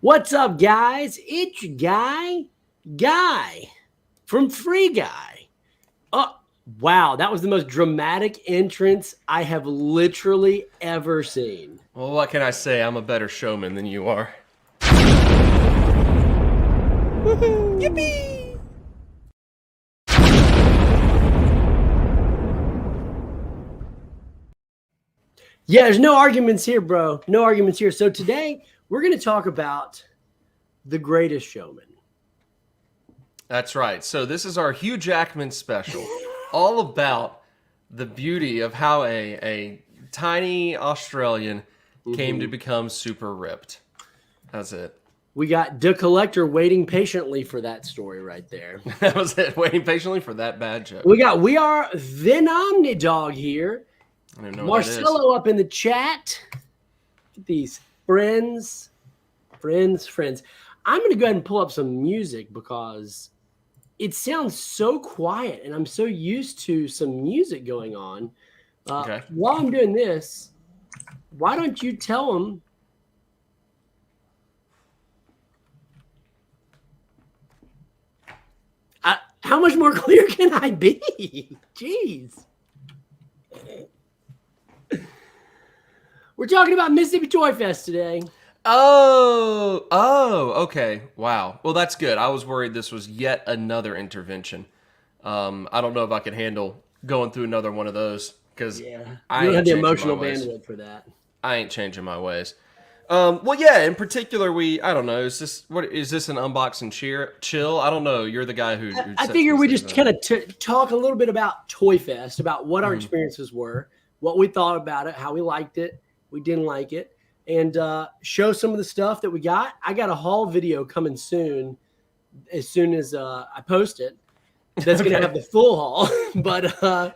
What's up, guys? It's your Guy from Free Guy. Oh, wow. That was the most dramatic entrance I have literally ever seen. Well, what can I say? I'm a better showman than you are. Woohoo! Yippee! Yeah, there's no arguments here, bro. No arguments here. So today we're going to talk about The Greatest Showman. That's right. So this is our Hugh Jackman special, all about the beauty of how a tiny Australian came to become super ripped. That's it. We got the collector waiting patiently for that story right there. That was it. Waiting patiently for that bad joke. We are Venomni Dog here. I don't know what that is. Marcelo up in the chat. These friends. I'm going to go ahead and pull up some music because it sounds so quiet and I'm so used to some music going on. Okay. While I'm doing this, why don't you tell them how much more clear can I be? Jeez. We're talking about Mississippi Toyfest today. Okay. Wow. Well, that's good. I was worried this was yet another intervention. I don't know if I can handle going through another one of those because I don't have the emotional bandwidth for that. I ain't changing my ways. Well, yeah. In particular, I don't know. Is this an unboxing chill? I don't know. You're the guy who I figure we just kind of talk a little bit about Toyfest, about what our experiences were, what we thought about it, how we liked it, we didn't like it, and show some of the stuff that we got. I got a haul video coming soon as I post it. That's going to have the full haul, but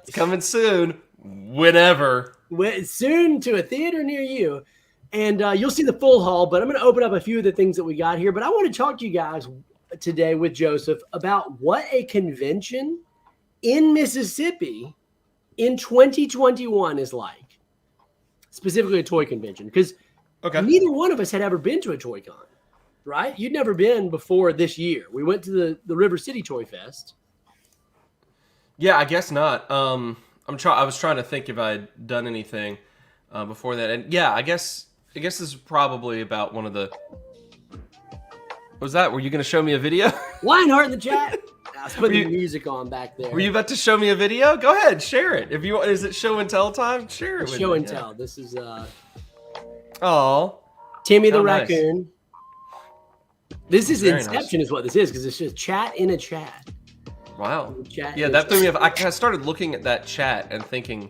it's coming soon, whenever. Soon to a theater near you. And you'll see the full haul, but I'm going to open up a few of the things that we got here. But I want to talk to you guys today with Joseph about what a convention in Mississippi in 2021 is like. Specifically a toy convention, because neither one of us had ever been to a Toy Con, right? You'd never been before this year. We went to the River City Toy Fest. Yeah, I guess not. I was trying to think if I'd done anything before that, and yeah, I guess this is probably about one of the. What was that? Were you going to show me a video? Lionheart in the chat. I was putting the music on back there. Were you about to show me a video? Go ahead, share it. If you want, is it show and tell time? Share it. Show and tell. This is Timmy the raccoon. Nice. This is Inception, nice. Is what this is, because it's just chat in a chat. Wow. Yeah, that threw me off. I started looking at that chat and thinking,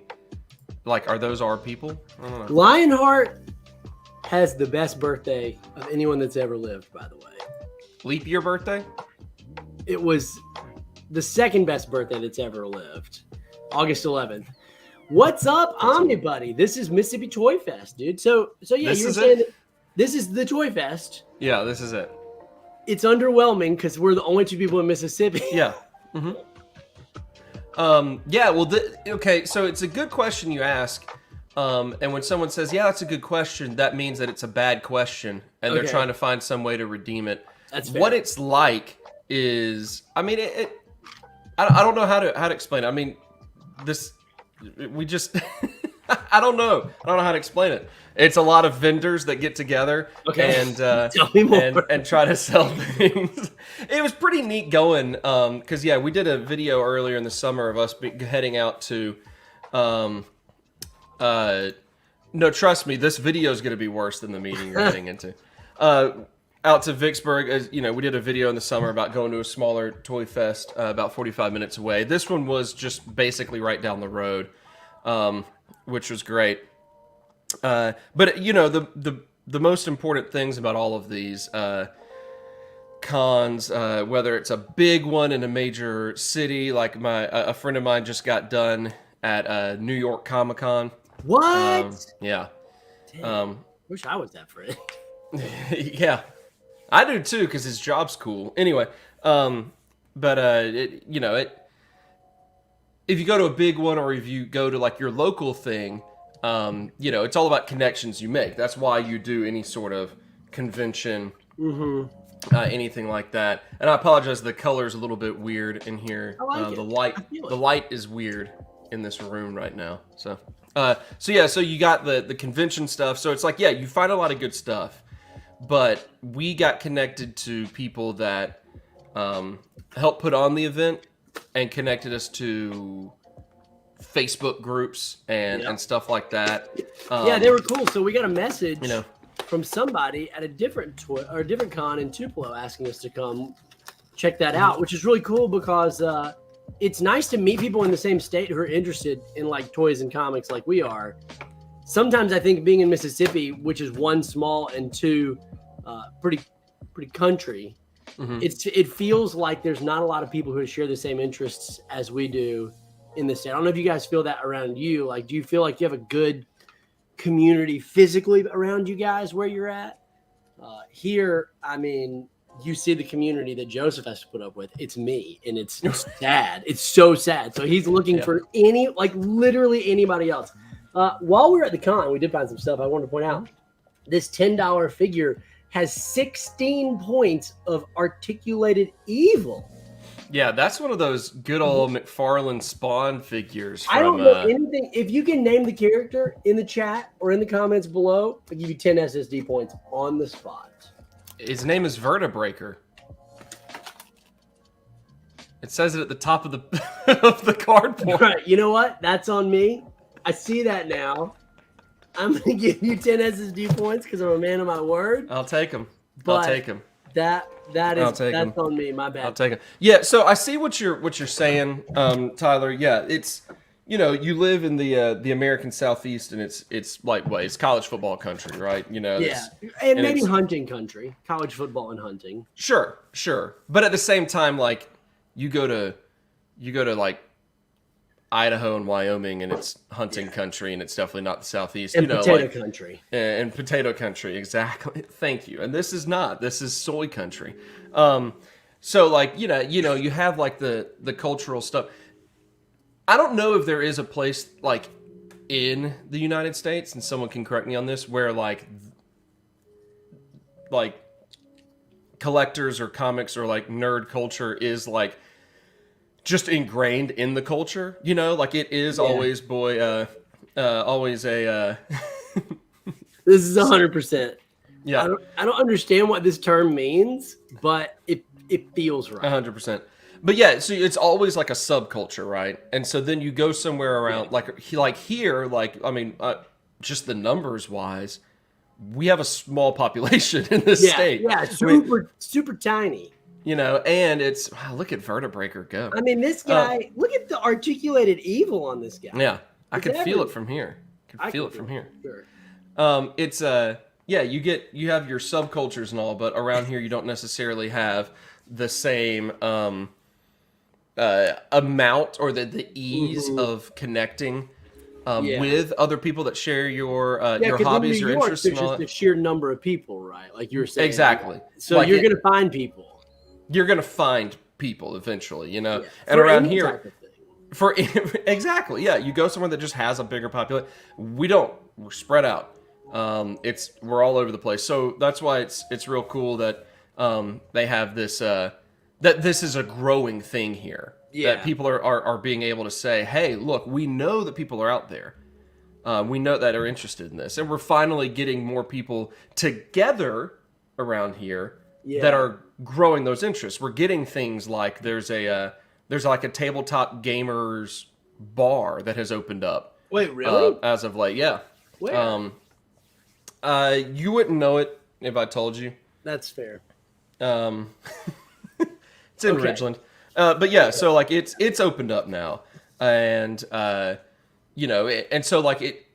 like, are those our people? I don't know. Lionheart has the best birthday of anyone that's ever lived, by the way. Leap year birthday? It was the second best birthday that's ever lived. August 11th. What's up, Omnibuddy? This is Mississippi Toy Fest, dude. So yeah, you're saying that this is the Toy Fest. Yeah, this is it. It's underwhelming because we're the only two people in Mississippi. Yeah. Mm-hmm. Yeah, well, okay, so it's a good question you ask. And when someone says, yeah, that's a good question, that means that it's a bad question. And they're trying to find some way to redeem it. That's fair. What it's like is, I mean, I don't know how to explain it. I mean, I don't know how to explain it. It's a lot of vendors that get together and try to sell things. It was pretty neat going because yeah, we did a video earlier in the summer of us heading out to. No, trust me, this video is going to be worse than the meeting you're heading into. Out to Vicksburg, we did a video in the summer about going to a smaller toy fest about 45 minutes away. This one was just basically right down the road, which was great. But the most important things about all of these cons, whether it's a big one in a major city, like a friend of mine just got done at New York Comic-Con. What? Yeah. Damn. Wish I was that friend. Yeah. I do too, because his job's cool. Anyway, if you go to a big one or if you go to like your local thing, it's all about connections you make. That's why you do any sort of convention anything like that. And I apologize, the color's a little bit weird in here. I like it. The light, I feel it. the light is weird in this room right now. So you got the convention stuff. So it's like, yeah, you find a lot of good stuff, but we got connected to people that helped put on the event and connected us to Facebook groups and stuff like that. Yeah, they were cool. So we got a message, you know, from somebody at a different con in Tupelo asking us to come check that out, which is really cool because it's nice to meet people in the same state who are interested in like toys and comics like we are. Sometimes I think being in Mississippi, which is one small and two pretty country, it feels like there's not a lot of people who share the same interests as we do in the state. I don't know if you guys feel that around you. Like, do you feel like you have a good community physically around you guys where you're at? Here, I mean, you see the community that Joseph has to put up with. It's me, and it's sad. It's so sad. So he's looking for literally anybody else. While we were at the con, we did find some stuff I wanted to point out. This $10 figure has 16 points of articulated evil. Yeah, that's one of those good old McFarlane Spawn figures. I don't know anything. If you can name the character in the chat or in the comments below, I'll give you 10 SSD points on the spot. His name is Vertebreaker. It says it at the top of the of the cardboard. Right, you know what? That's on me. I see that now. I'm going to give you 10 SSD points because I'm a man of my word. I'll take them. But I'll take them. That's on me. My bad. I'll take it. Yeah, so I see what you're saying, Tyler. Yeah, it's, you know, you live in the American Southeast, and it's like what? It's college football country, right? You know. Yeah, and maybe hunting country, college football and hunting. Sure. But at the same time, like you go to like Idaho and Wyoming, and it's hunting country, and it's definitely not the Southeast. And you know, potato country. And potato country, exactly. Thank you. And this is not. This is soy country. So like you have like the cultural stuff. I don't know if there is a place like in the United States, and someone can correct me on this, where like collectors or comics or like nerd culture is like just ingrained in the culture, you know, like it is always always a This is 100%. Yeah. I don't understand what this term means, but it feels right. 100%. But yeah, so it's always like a subculture, right? And so then you go somewhere around like here, like I mean, just the numbers wise, we have a small population in this state. Yeah, super tiny. You know, and it's wow, look at Vertebreaker go. I mean, this guy, look at the articulated evil on this guy. Yeah, I can feel it from here. Sure. It's you have your subcultures and all, but around here you don't necessarily have the same amount or the ease of connecting with other people that share your hobbies, your interests, and all that. There's just a sheer number of people, right? Like you were saying. Exactly. So like you're going to find people. You're going to find people eventually, you know. Yeah. And For around any here, type of thing. exactly, yeah. You go somewhere that just has a bigger population. We're spread out. We're all over the place. So that's why it's real cool that they have this that this is a growing thing here. Yeah. That people are being able to say, hey, look, we know that people are out there. We know that are interested in this, and we're finally getting more people together around here that are growing those interests. We're getting things like there's like a tabletop gamers bar that has opened up. Wait, really? As of late, yeah. Where? You wouldn't know it if I told you. That's fair. It's in Ridgeland. But yeah, so like it's opened up now, and you know, and so like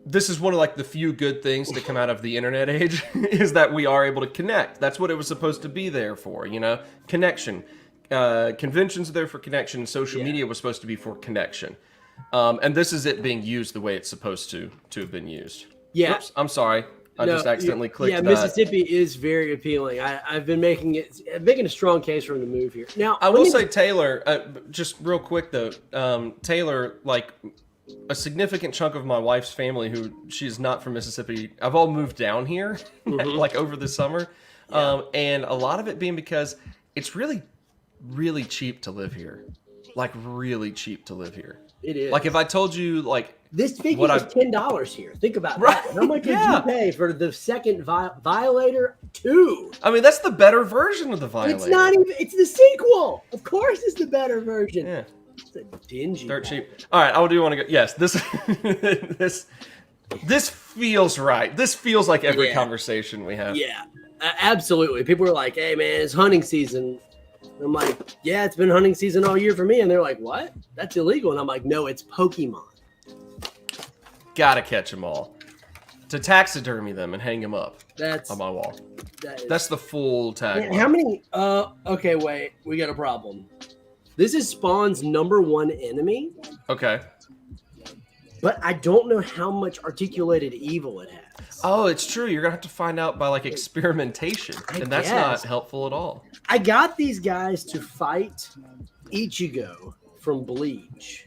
this is one of like the few good things to come out of the internet age is that we are able to connect. That's what it was supposed to be there for, you know, connection. Conventions are there for connection. Social media was supposed to be for connection. And this is it being used the way it's supposed to have been used. Yeah. Oops, I'm sorry. I just accidentally clicked that. Yeah, Mississippi is very appealing. I've been making a strong case for him to move here. Now, I will say Taylor, just real quick though, Taylor, like a significant chunk of my wife's family, who she's not from Mississippi, I've all moved down here, like over the summer, and a lot of it being because it's really, really cheap to live here, like really cheap to live here. It is. Like if I told you, like this figure is $10 here. Think about that. How much did you pay for the second Violator 2? I mean, that's the better version of the Violator. It's not even. It's the sequel. Of course, it's the better version. Yeah. It's a dingy. Dirt cheap. All right, I do want to go. Yes, this this feels right. This feels like every conversation we have. Yeah, absolutely. People are like, "Hey, man, it's hunting season." I'm like, "Yeah, it's been hunting season all year for me," and they're like, "What? That's illegal?" And I'm like, "No, it's Pokemon. Gotta catch them all. To taxidermy them and hang them up. That's on my wall. That's the full tag. Man, how many? Okay, wait. We got a problem. This is Spawn's #1 enemy. Okay. But I don't know how much articulated evil it has. Oh, it's true. You're gonna have to find out by like experimentation, and that's not helpful at all. I got these guys to fight Ichigo from Bleach.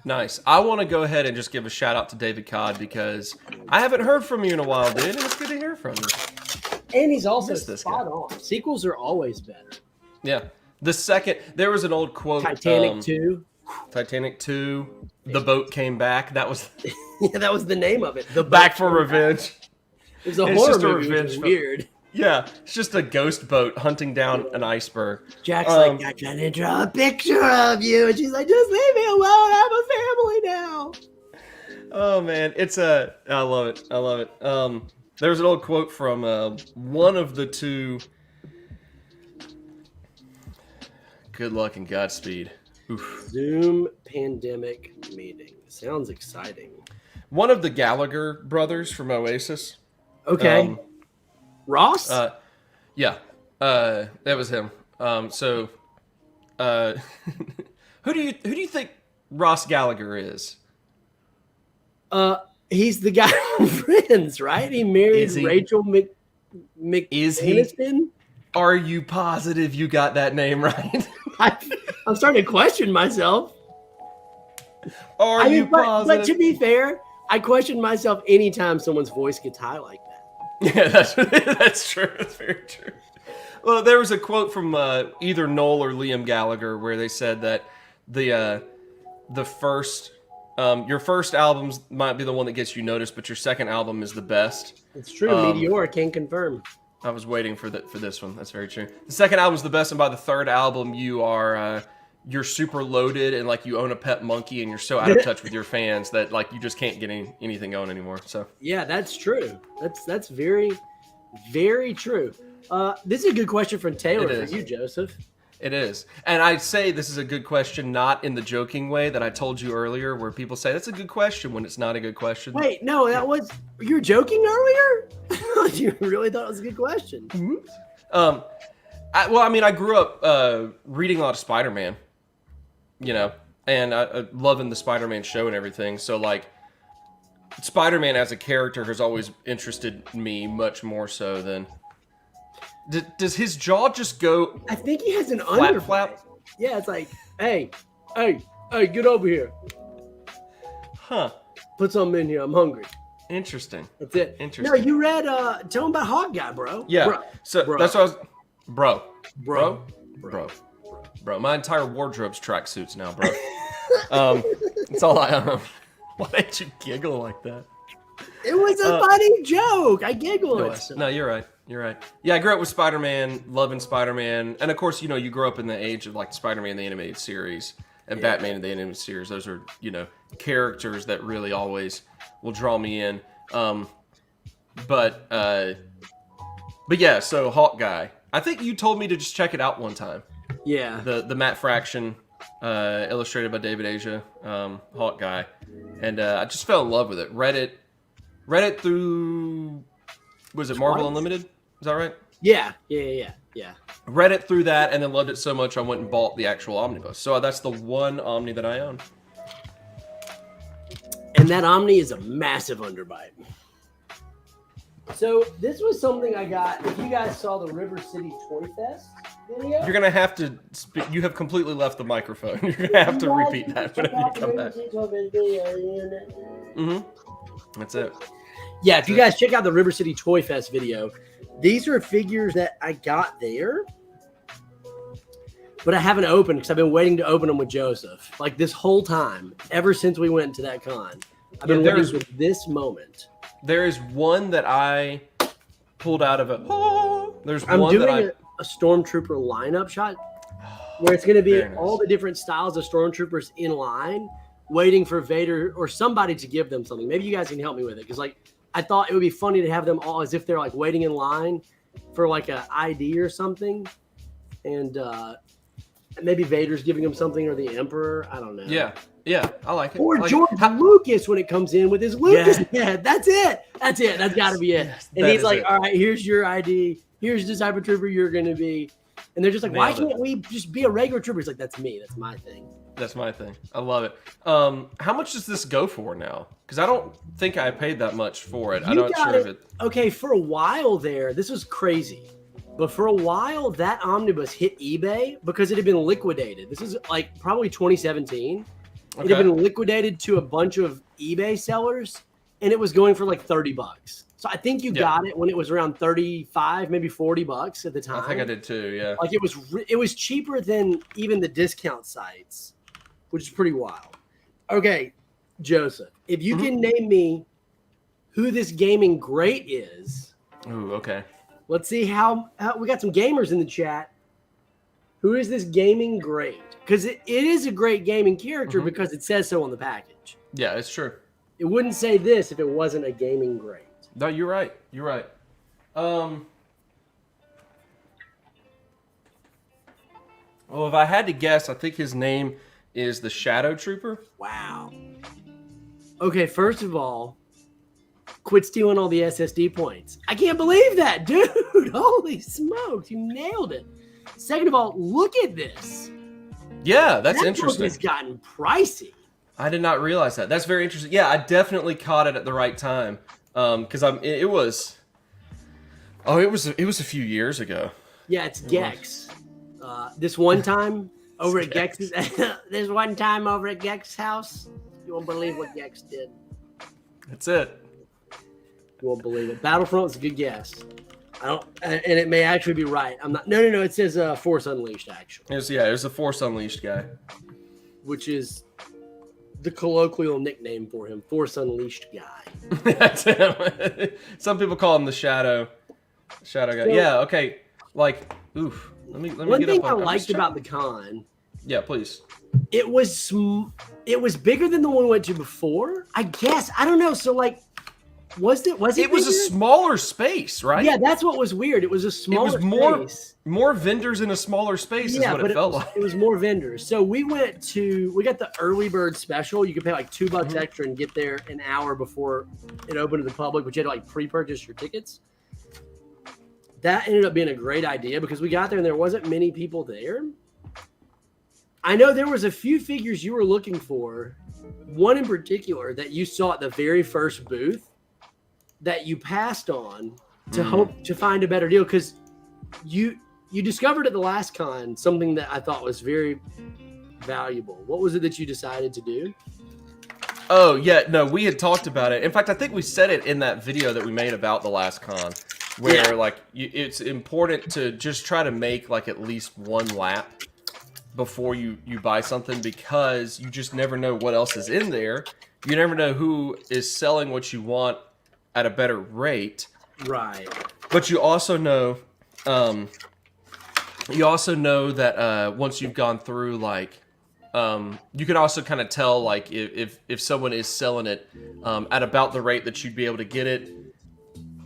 Nice. I want to go ahead and just give a shout out to David Codd because I haven't heard from you in a while, dude, and it's good to hear from you. And he's also spot on. Sequels are always better. Yeah. The second, there was an old quote. Titanic 2. Titanic 2. The boat came back. That was yeah, that was the name of it. The Back for Revenge. It was a horror movie. It was weird. Yeah, it's just a ghost boat hunting down an iceberg. Jack's like, I'm trying to draw a picture of you. And she's like, just leave me alone. I have a family now. Oh, man. I love it. I love it. There's an old quote from one of the two. Good luck and Godspeed. Oof. Zoom pandemic meeting. Sounds exciting. One of the Gallagher brothers from Oasis. Okay. Ross? Yeah. That was him. Who do you think Ross Gallagher is? He's the guy from Friends, right? He married Rachel Is he? Are you positive you got that name right? I'm starting to question myself. Are you positive? But to be fair, I question myself anytime someone's voice gets high like that. Yeah, that's true. That's very true. Well, there was a quote from either Noel or Liam Gallagher where they said that the first your first album might be the one that gets you noticed, but your second album is the best. It's true. Meteor can confirm. I was waiting for this one. That's very true. The second album is the best, and by the third album, you're super loaded and like you own a pet monkey, and you're so out of touch with your fans that like you just can't get anything going anymore. So yeah, that's true. That's very, very true. This is a good question from Taylor for you, Joseph. It is. And I'd say this is a good question, not in the joking way that I told you earlier, where people say that's a good question when it's not a good question. Wait, no, you were joking earlier? You really thought it was a good question. Mm-hmm. I grew up reading a lot of Spider-Man, and loving the Spider-Man show and everything. So like Spider-Man as a character has always interested me much more so than... Does his jaw just go? I think he has an flap. Yeah, it's like, hey, get over here. Huh. Put something in here. I'm hungry. Interesting. That's it. Interesting. No, you read, tell him about Hawkeye, bro. Yeah. That's what I was, bro. My entire wardrobe's tracksuits now, bro. That's all I own. Why did you giggle like that? It was a funny joke. I giggled. No, you're right. You're right. Yeah, I grew up with Spider-Man, loving Spider-Man. And of course, you grow up in the age of like Spider-Man, the animated series, and Batman in the animated series. Those are, characters that really always will draw me in. But yeah, so Hawkeye. I think you told me to just check it out one time. Yeah. The Matt Fraction, illustrated by David Asia, Hawkeye. And I just fell in love with it. Read it through, was it Marvel Unlimited? Is that right? Yeah. Read it through that and then loved it so much I went and bought the actual omnibus. So that's the one Omni that I own. And that Omni is a massive underbite. So this was something I got. If you guys saw the River City Toyfest, You're gonna have to. You have completely left the microphone. You're gonna have to repeat that whenever you come back. That's it. Yeah, if you guys check out the River City Toyfest video, these are figures that I got there, but I haven't opened because I've been waiting to open them with Joseph. Like this whole time, ever since we went to that con, I've been waiting for this moment. There is one that I pulled out of it. There's I'm one doing that a Stormtrooper lineup shot where it's going to be Very nice. all the different styles of Stormtroopers in line, waiting for Vader or somebody to give them something. Maybe you guys can help me with it because, like, I thought it would be funny to have them all as if they're like waiting in line for like a ID or something, and maybe Vader's giving them something or the Emperor. I don't know. Yeah, I like it. Or like George Lucas when it comes in with his Lucas head. That's it. That's got to be it. Yes, and he's like, all right, here's your ID. Here's the type of trooper you're going to be. And they're just like, why can't we just be a regular trooper? He's like, that's me. That's my thing. That's my thing. I love it. How much does this go for now? Because I don't think I paid that much for it. I'm not sure if it. Okay, for a while there, this was crazy. But for a while, that omnibus hit eBay because it had been liquidated. This is like probably 2017. It had been liquidated to a bunch of eBay sellers, and it was going for like $30. So I think you got it when it was around 35, maybe $40 at the time. I think I did too. Yeah. Like it was cheaper than even the discount sites, which is pretty wild. Okay, Joseph, if you can name me who this gaming great is. Ooh, okay. Let's see how we got some gamers in the chat. Who is this gaming great? Because it is a great gaming character because it says so on the package. Yeah, it's true. It wouldn't say this if it wasn't a gaming great. No, you're right. You're right. Well, if I had to guess, I think his name is the Shadow Trooper. Wow. Okay, first of all, quit stealing all the SSD points. I can't believe that, dude. Holy smokes, you nailed it. Second of all, look at this. Yeah, that's that interesting. It's gotten pricey. I did not realize that. That's very interesting. Yeah, I definitely caught it at the right time. Because it was a few years ago. Yeah, it's Gex. This one time over at Gex's this one time over at Gex's house, you won't believe what Gex did. That's it. You won't believe it. Battlefront's a good guess. And it may actually be right. I'm not. No. It says Force Unleashed actually. It was the Force Unleashed guy, which is the colloquial nickname for him, Force Unleashed guy. That's him. Some people call him the Shadow guy. So, yeah. Okay. Like, oof. Let me. One thing I liked about the con. Yeah, please. It was bigger than the one we went to before. I guess I don't know. So like. Was it? It was a smaller space, right? Yeah, that's what was weird. It was a smaller space. More vendors in a smaller space is what it felt like. It was more vendors. So we got the early bird special. You could pay like $2 extra and get there an hour before it opened to the public, but you had to like pre-purchase your tickets. That ended up being a great idea because we got there and there wasn't many people there. I know there was a few figures you were looking for. One in particular that you saw at the very first booth that you passed on to hope to find a better deal because you discovered at the last con something that I thought was very valuable. What was it that you decided to do? Oh yeah, no, we had talked about it. In fact, I think we said it in that video that we made about the last con, where it's important to just try to make like at least one lap before you buy something because you just never know what else is in there. You never know who is selling what you want at a better rate, right? But you also know, that once you've gone through, like, you can also kind of tell, like, if someone is selling it at about the rate that you'd be able to get it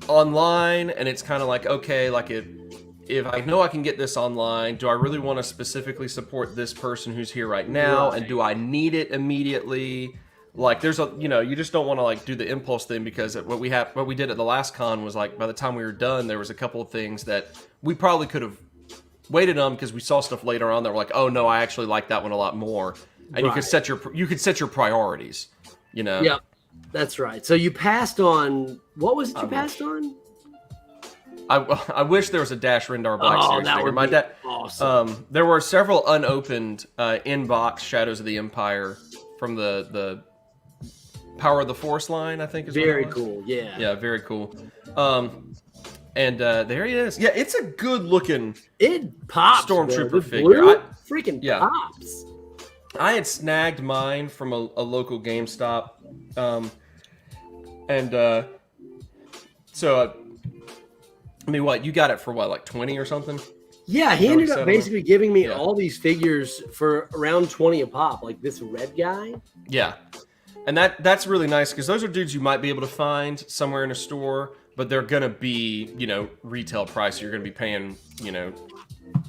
online, and it's kind of like, okay, like if I know I can get this online, do I really want to specifically support this person who's here right now, and do I need it immediately? Like there's you just don't want to like do the impulse thing because what we did at the last con was like by the time we were done there was a couple of things that we probably could have waited on because we saw stuff later on that were like, oh no, I actually like that one a lot more, and you could set your priorities, Yeah, that's right. So you passed on what was it you passed on? I wish there was a Dash Rendar Black Series that figure. would My be dad. awesome. There were several unopened in-box Shadows of the Empire from the Power of the Force line, I think is Very what it was. cool. Yeah. Yeah, very cool. And there he is. Yeah, it's a good looking It pops. Stormtrooper bro. The figure. blue freaking yeah. pops. I had snagged mine from a local GameStop. So I mean, what, you got it for what, like 20 or something? Yeah, he ended up basically giving me Yeah. all these figures for around 20 a pop, like this red guy. Yeah. And that's really nice because those are dudes you might be able to find somewhere in a store, but they're going to be, retail price. You're going to be paying,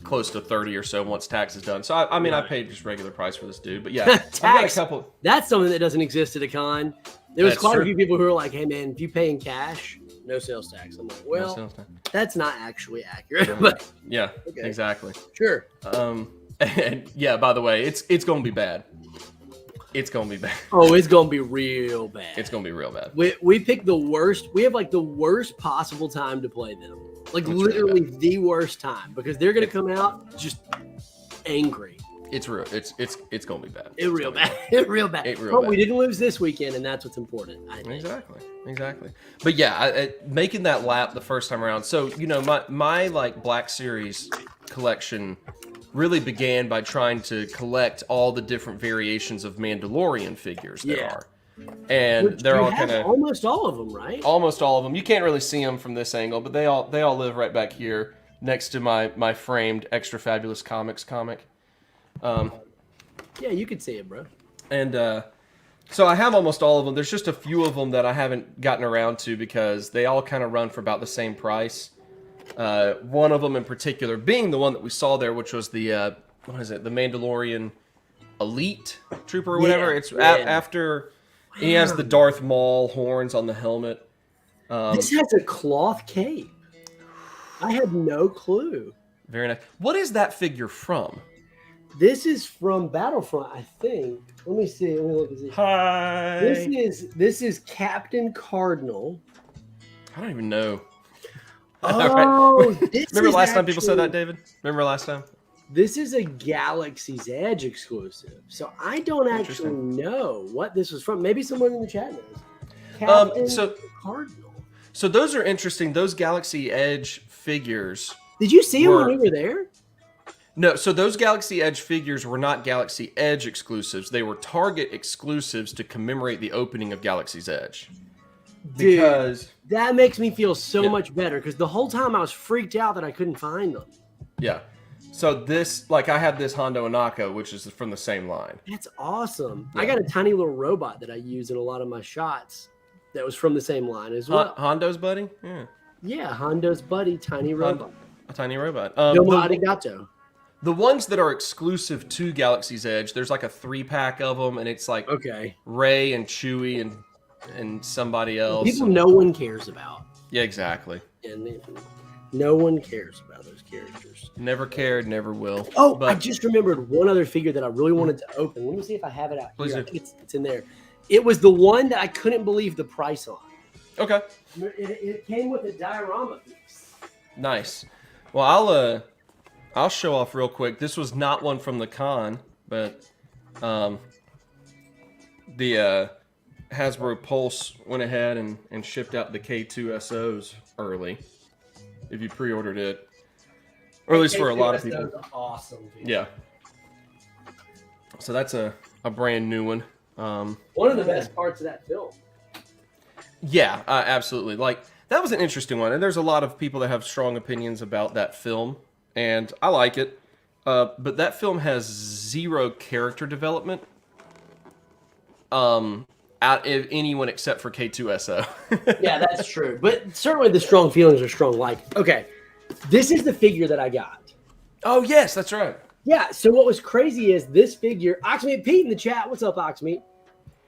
close to 30 or so once tax is done. So, I mean, I paid just regular price for this dude. But yeah, I've got a couple. That's something that doesn't exist at a con. There was That's quite true. a few people who were like, hey, man, if you pay in cash, no sales tax. I'm like, well, sales tax. that's not actually accurate. But Yeah, okay. exactly. Sure. And yeah, by the way, it's going to be bad. It's going to be bad. Oh, it's going to be real bad. It's going to be real bad. We picked the worst. We have like the worst possible time to play them. Like It's literally really the worst time because they're going to come out just angry. It's real. It's going to be bad. It real bad. It real bad. It real But bad. we didn't lose this weekend, and that's what's important. I think. Exactly. But yeah, making that lap the first time around. So my like Black Series collection really began by trying to collect all the different variations of Mandalorian figures there are, and Which they're you all have kind of almost all of them, right? almost all of them. You can't really see them from this angle, but they all live right back here next to my framed Extra Fabulous Comics comic. Yeah, you could see it, bro. And so I have almost all of them. There's just a few of them that I haven't gotten around to because they all kind of run for about the same price. One of them in particular being the one that we saw there, which was the what is it? The Mandalorian Elite Trooper or whatever. Yeah, It's yeah. After he has the Darth Maul horns on the helmet. This has a cloth cape. I had no clue. Very nice. What is that figure from? This is from Battlefront, I think. Let me see. Let me look at this. Hi. This is Captain Cardinal. I don't even know. Oh, this Remember is last time people said actually- that, David? Remember last time? This is a Galaxy's Edge exclusive. So I don't actually know what this was from. Maybe someone in the chat knows. Captain Cardinal. So those are interesting. Those Galaxy Edge figures. Did you see him when we were there? No, so those Galaxy Edge figures were not Galaxy Edge exclusives. They were Target exclusives to commemorate the opening of Galaxy's Edge. Dude, Because that makes me feel so much better because the whole time I was freaked out that I couldn't find them. yeah. So this, like, I have this Hondo Anaka, which is from the same line. That's awesome. Yeah. I got a tiny little robot that I use in a lot of my shots that was from the same line as well. Hondo's buddy? Yeah. Yeah, Hondo's buddy, tiny robot. A tiny robot. Domo arigato. The ones that are exclusive to Galaxy's Edge, there's like a 3-pack of them, and it's like Okay. Rey and Chewie and somebody else. People no one cares about. Yeah, exactly. And no one cares about those characters. Never cared, never will. Oh, but I just remembered one other figure that I really wanted to open. Let me see if I have it out Please here. I do. think it's in there. It was the one that I couldn't believe the price on. Okay, It came with a diorama piece. nice. Well, I'll show off real quick. This was not one from the con, but the Hasbro Pulse went ahead and shipped out the K2SOs early. If you pre-ordered it, or at least for a lot of people. That's awesome. Dude. Yeah. So that's a brand new one. One of the best parts of that film. Yeah, absolutely. Like, that was an interesting one, and there's a lot of people that have strong opinions about that film, and I like it. But that film has zero character development. Out of anyone except for K2SO. Yeah, that's true. But certainly the strong feelings are strong. Like, okay, this is the figure that I got. Oh yes, that's right. Yeah. So what was crazy is this figure. Oxmeat Pete in the chat. What's up, Oxmeat?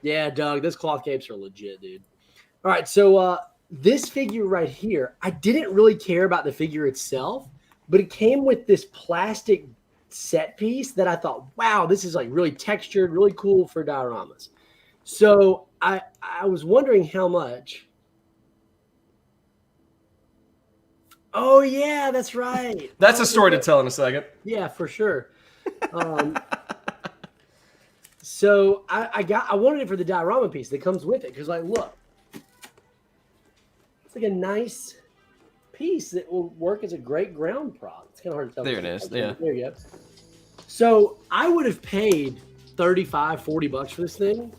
Yeah, Doug. Those cloth capes are legit, dude. All right. So this figure right here, I didn't really care about the figure itself, but it came with this plastic set piece that I thought, wow, this is like really textured, really cool for dioramas. So I was wondering how much. Oh yeah, that's right. That's a story to tell in a second. Yeah, for sure. So I wanted it for the diorama piece that comes with it because, like, look, it's like a nice piece that will work as a great ground prop. It's kind of hard to tell. There it is. Yeah. There you go. So I would have paid $35-$40 for this thing.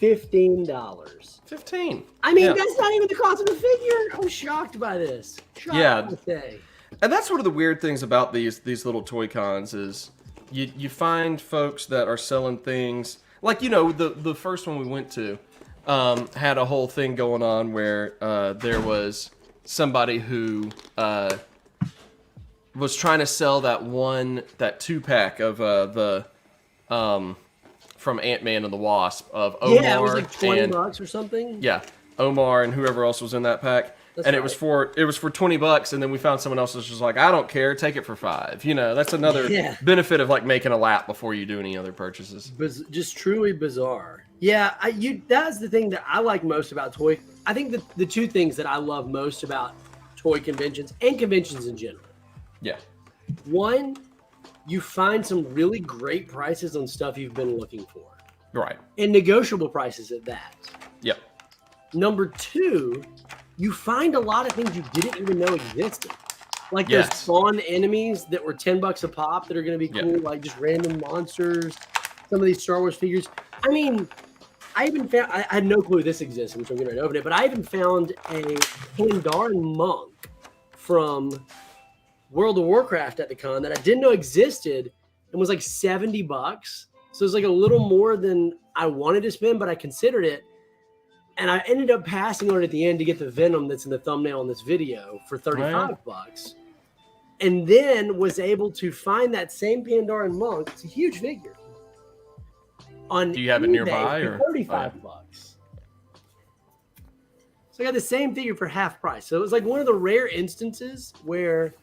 $15. 15. I mean, that's not even the cost of the figure. I'm shocked by this. Shocked, Yeah. I say. And that's one of the weird things about these little toy cons is you find folks that are selling things like, you know, the first one we went to had a whole thing going on where there was somebody who was trying to sell that 2-pack of the from Ant-Man and the Wasp of Omar. Yeah, it was like $20 or something. Yeah, Omar and whoever else was in that pack. That's and right. it was for $20, and then we found someone else that was just like, I don't care, take it for $5. You know, that's another benefit of like making a lap before you do any other purchases. Just truly bizarre. Yeah, that's the thing that I like most about toy. I think the two things that I love most about toy conventions and conventions in general. Yeah. One, you find some really great prices on stuff you've been looking for. Right. And negotiable prices at that. Yep. Number two, you find a lot of things you didn't even know existed. Like those spawn enemies that were $10 a pop that are going to be cool, like just random monsters, some of these Star Wars figures. I mean, I even found, I had no clue this exists, which I'm going to open it, but I even found a Pandaren monk from World of Warcraft at the con that I didn't know existed and was like $70. So it was like a little more than I wanted to spend, but I considered it. And I ended up passing on it at the end to get the Venom that's in the thumbnail in this video for $35. And then was able to find that same Pandaren monk. It's a huge figure. Do you have it nearby or $35? So I got the same figure for half price. So it was like one of the rare instances where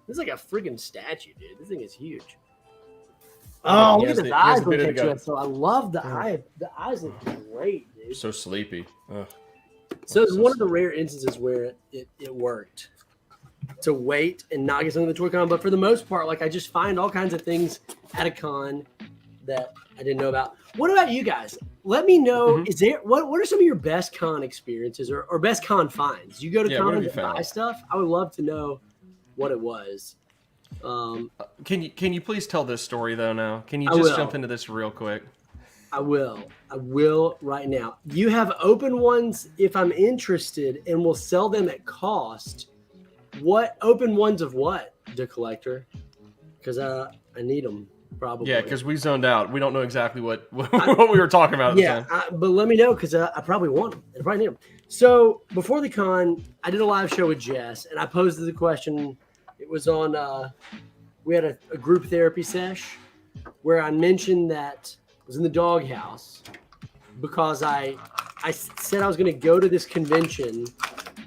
this is like a freaking statue, dude. This thing is huge. Oh, look at the eyes look at you. So I love the eye. The eyes look great, dude. So sleepy. Ugh. So it's one of the rare instances where it worked to wait and not get something to the toy con. But for the most part, like I just find all kinds of things at a con that I didn't know about. What about you guys? Let me know. Is there what are some of your best con experiences or best con finds? You go to con to buy stuff? I would love to know what it was. Can you please tell this story though now? Can you just jump into this real quick? I will right now. You have open ones if I'm interested and we'll sell them at cost. What open ones of what, the collector? Because I need them probably. Yeah, because we zoned out. We don't know exactly what we were talking about at the time. But let me know because I probably want them. I probably need them. So before the con, I did a live show with Jess and I posed the question. It was on, we had a group therapy sesh where I mentioned that I was in the doghouse because I said I was going to go to this convention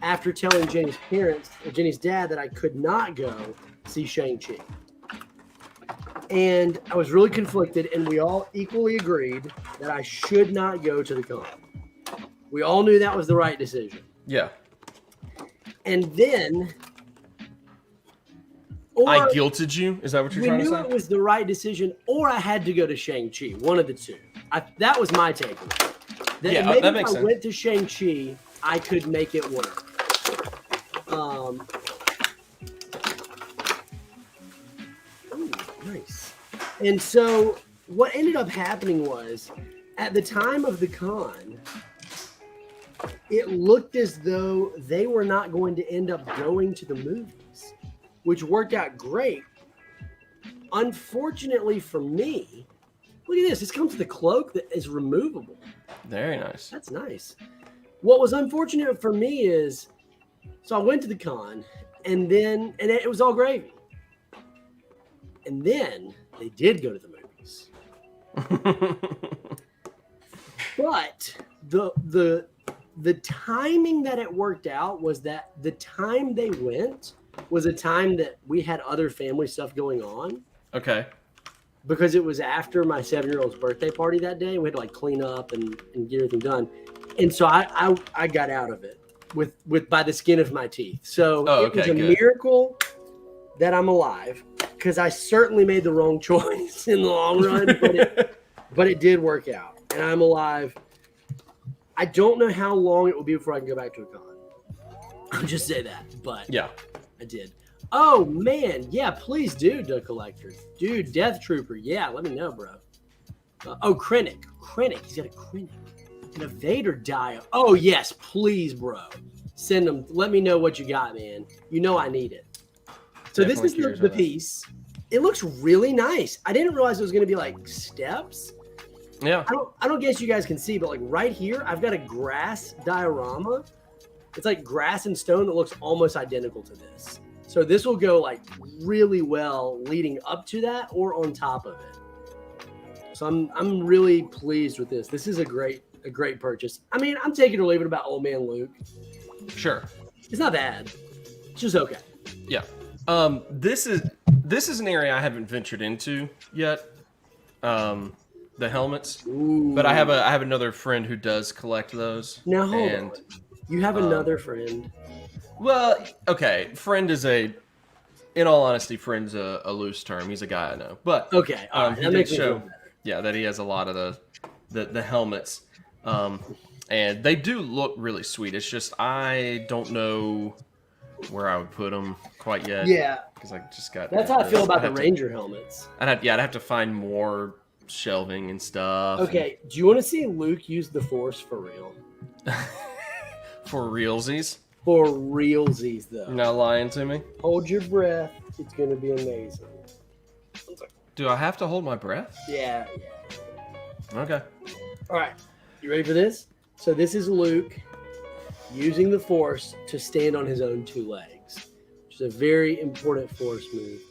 after telling Jenny's parents or Jenny's dad that I could not go see Shang-Chi. And I was really conflicted and we all equally agreed that I should not go to the con. We all knew that was the right decision. Yeah. And then... I guilted you? Is that what you're trying to say? We knew it was the right decision, or I had to go to Shang-Chi. One of the two. That was my takeaway. Maybe that makes sense. If I went to Shang-Chi, I could make it work. Nice. And so what ended up happening was, at the time of the con, it looked as though they were not going to end up going to the movies, which worked out great. Unfortunately for me, look at this. This comes with a cloak that is removable. Very nice. That's nice. What was unfortunate for me is, so I went to the con, and it was all gravy. And then they did go to the movies. But the timing that it worked out was that the time they went was a time that we had other family stuff going on. Okay. Because it was after my 7-year-old's birthday party that day. We had to like clean up and get everything done. And so I got out of it. with by the skin of my teeth. So it was a good. miracle that I'm alive, because I certainly made the wrong choice in the long run, but it did work out, and I'm alive. I don't know how long it will be before I can go back to a con. I'll just say that, but Yeah. I did. Oh man, yeah, please do, the collector. Dude, Death Trooper, yeah, let me know, bro. Krennic, he's got a Krennic. And a Vader Dio. Oh yes, please, bro. Send them. Let me know what you got, man. You know I need it. So Definitely this is the piece. It looks really nice. I didn't realize it was going to be like steps. Yeah. I don't guess you guys can see, but like right here, I've got a grass diorama. It's like grass and stone that looks almost identical to this. So this will go like really well leading up to that or on top of it. So I'm really pleased with this. This is a great purchase. I mean, I'm taking or leaving about Old Man Luke. Sure. It's not bad. It's just okay. Yeah. This is an area I haven't ventured into yet. The helmets. Ooh. But I have another friend who does collect those. Now hold on. You have another friend. Well, okay. Friend is in all honesty, friend's a loose term. He's a guy I know. But okay, all right. That makes me feel better. Yeah, that he has a lot of the helmets. And they do look really sweet. It's just I don't know where I would put them quite yet. Yeah, because I just got. That's how I feel about the Ranger helmets. I'd have to find more shelving and stuff. Okay, do you want to see Luke use the Force for real? For realsies? For realsies, though. You're not lying to me? Hold your breath. It's going to be amazing. Do I have to hold my breath? Yeah. Okay. All right. You ready for this? So this is Luke using the Force to stand on his own two legs, which is a very important Force move.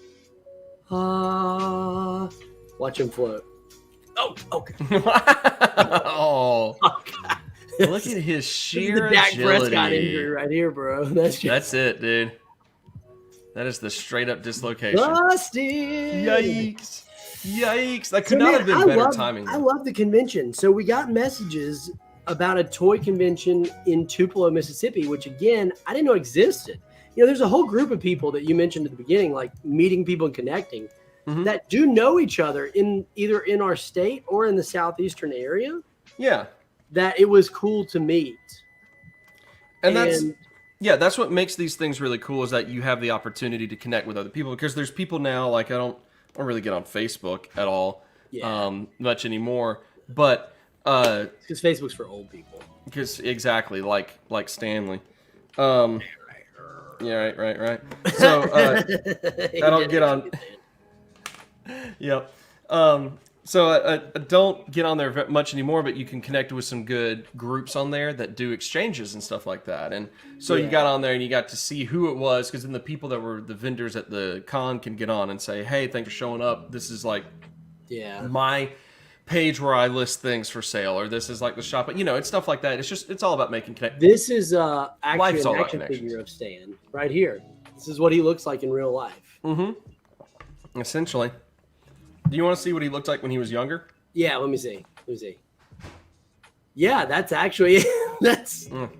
Watch him float. Oh, okay. Oh. Look at his sheer the Dak agility. Prescott injury right here, bro. That's it, dude. That is the straight up dislocation. Busted. Yikes. That could not have been better timing. I love the convention. So we got messages about a toy convention in Tupelo, Mississippi, which again, I didn't know existed. You know, there's a whole group of people that you mentioned at the beginning, like meeting people and connecting, that do know each other either in our state or in the southeastern area. Yeah. That it was cool to meet. And that's what makes these things really cool, is that you have the opportunity to connect with other people, because there's people now, like I don't really get on Facebook at all much anymore, but because Facebook's for old people. Because exactly, like Stanley. Yeah, right. So I don't get on. Yep. So I don't get on there much anymore, but you can connect with some good groups on there that do exchanges and stuff like that. And so you got on there and you got to see who it was, because then the people that were the vendors at the con can get on and say, hey, thanks for showing up. This is like my page where I list things for sale, or this is like the shop. You know, it's stuff like that. It's all about making connections. This is actually an action figure of Stan right here. This is what he looks like in real life. Mm-hmm. Essentially. Do you want to see what he looked like when he was younger? Yeah, let me see. Yeah, that's actually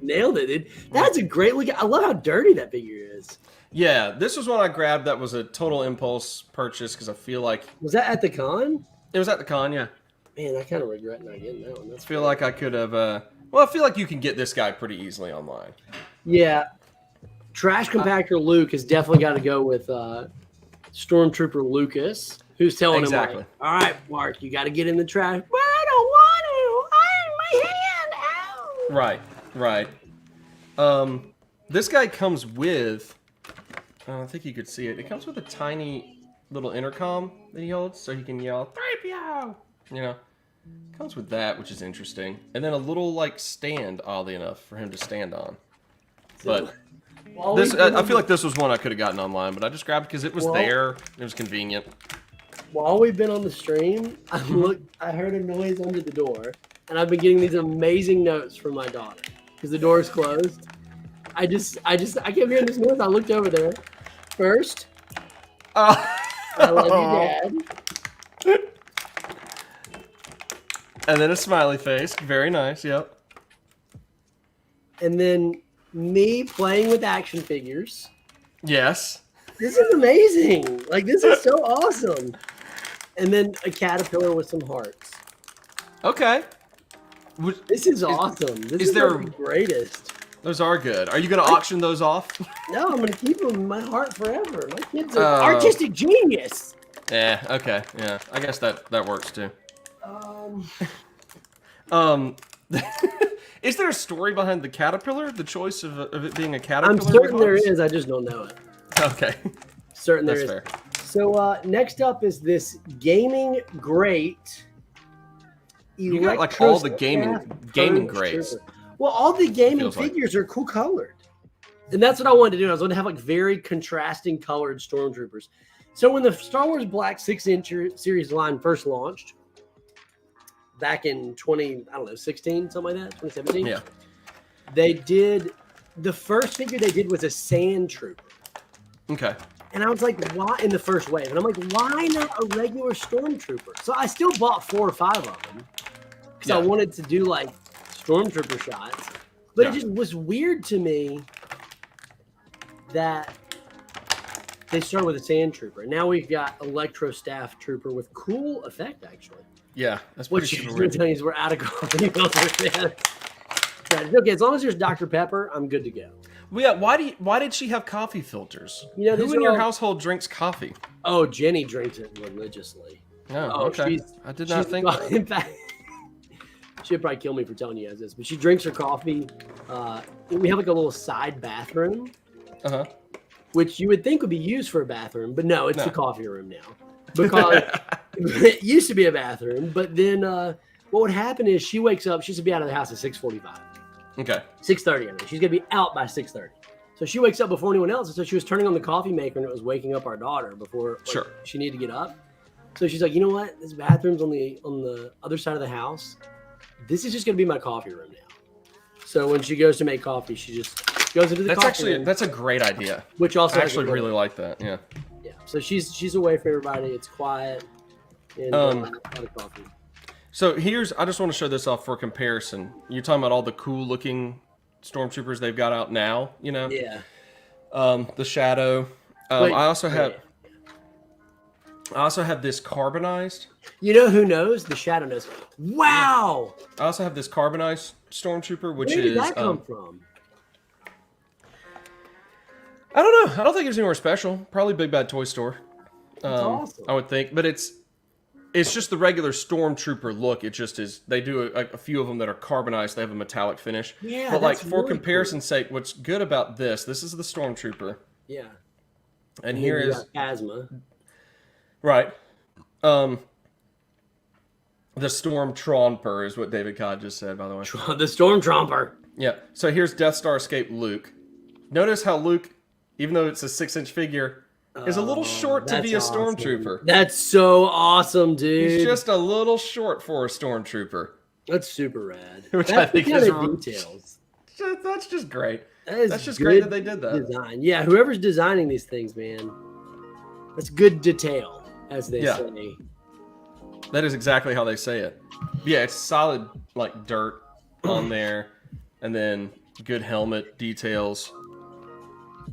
nailed it, dude. That's a great look. I love how dirty that figure is. Yeah, this was one I grabbed that was a total impulse purchase, because I feel like... Was that at the con? It was at the con, yeah. Man, I kind of regret not getting that one. I feel like I could have... I feel like you can get this guy pretty easily online. Yeah. Trash Compactor Luke has definitely got to go with Stormtrooper Lucas, who's telling him, like, all right, Mark, you got to get in the trash. Well, I don't want to. I have my hand out. Right. This guy comes with... I think you could see it. It comes with a tiny little intercom that he holds, so he can yell, 3PO! You know? Comes with that, which is interesting. And then a little, like, stand, oddly enough, for him to stand on. But... I feel like this was one I could have gotten online, but I just grabbed it because it was there. It was convenient. While we've been on the stream, I heard a noise under the door, and I've been getting these amazing notes from my daughter because the door is closed. I kept hearing this noise. I looked over there. First, I love you, Dad. And then a smiley face. Very nice. Yep. And then me playing with action figures. Yes. This is amazing. Like, this is so awesome. And then a caterpillar with some hearts. Okay. This is awesome. This is there the greatest. Those are good. Are you going to auction those off? No, I'm going to keep them in my heart forever. My kid's an artistic genius. Yeah, okay. Yeah, I guess that works too. Is there a story behind the caterpillar? The choice of it being a caterpillar? I'm certain there is. I just don't know it. Okay. Certain there That's is. fair. So next up is this gaming grate. You got like all the gaming grades. Well, all the gaming Feels like. figures are cool colored. And that's what I wanted to do. I was going to have like very contrasting colored stormtroopers. So when the Star Wars Black 6-inch series line first launched back in 16, something like that, 2017. Yeah. They did, the first figure they did was a sand trooper. Okay. And I was like, why, in the first wave? And I'm like, why not a regular stormtrooper? So I still bought 4 or 5 of them because I wanted to do like stormtrooper shots. But it just was weird to me that they started with a sand trooper. Now we've got electro staff trooper with cool effect, actually. Yeah, that's pretty super weird. We're out of coffee filters, man. Okay, as long as there's Dr. Pepper, I'm good to go. Well, yeah, why did she have coffee filters? You know, who in your household drinks coffee? Oh, Jenny drinks it religiously. Oh, okay. I did not think that. In fact, she'd probably kill me for telling you guys this, but she drinks her coffee. We have like a little side bathroom, which you would think would be used for a bathroom, but no, it's the coffee room now. Because it used to be a bathroom, but then what would happen is she wakes up, she's to be out of the house at 6:45. Okay. 6:30, I mean. She's going to be out by 6:30. So she wakes up before anyone else, and so she was turning on the coffee maker, and it was waking up our daughter before she needed to get up. So she's like, you know what? This bathroom's on the other side of the house. This is just going to be my coffee room now. So when she goes to make coffee, she just goes into the coffee room. That's a great idea. Which also I actually really like that. Yeah. Yeah. So she's away from everybody. It's quiet. And a lot of coffee. So I just want to show this off for comparison. You're talking about all the cool looking stormtroopers they've got out now, you know? Yeah. The Shadow. I also have this carbonized. You know who knows? The Shadow knows. Wow. I also have this carbonized stormtrooper, which Where did that come from? I don't know. I don't think it was anywhere special. Probably Big Bad Toy Store. That's awesome. I would think, but it's just the regular stormtrooper look. It just is. They do a few of them that are carbonized. They have a metallic finish. Yeah, but like that's for really comparison's sake, what's good about this is the stormtrooper. Yeah. And here is Asthma. Right. The Stormtrooper is what David Codd just said, by the way. The Stormtrooper. Yeah. So here's Death Star Escape Luke. Notice how Luke, even though it's a 6-inch figure, is a little short to be a stormtrooper. Awesome. That's so awesome, dude. He's just a little short for a stormtrooper. That's super rad. Which I think is details. That's just great. That's just great that they did that. Design. Yeah, whoever's designing these things, man. That's good detail, as they say. That is exactly how they say it. Yeah, it's solid like dirt on there, and then good helmet details.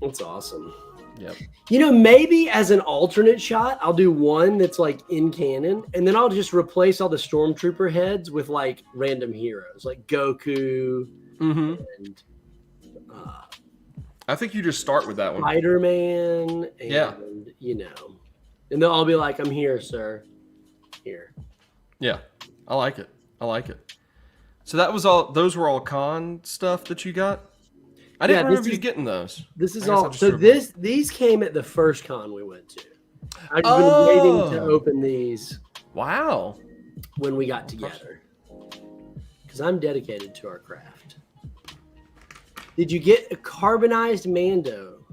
That's awesome. Yep. You know, maybe as an alternate shot, I'll do one that's like in canon, and then I'll just replace all the stormtrooper heads with like random heroes, like Goku. And I think you just start with that one. Spider-Man. And, you know, and they'll all be like, "I'm here, sir." Here. Yeah, I like it. So that was all. Those were all con stuff that you got. I didn't remember you getting those. This is all. So these came at the first con we went to. I've been waiting to open these. Wow. When we got together, because I'm dedicated to our craft. Did you get a carbonized Mando?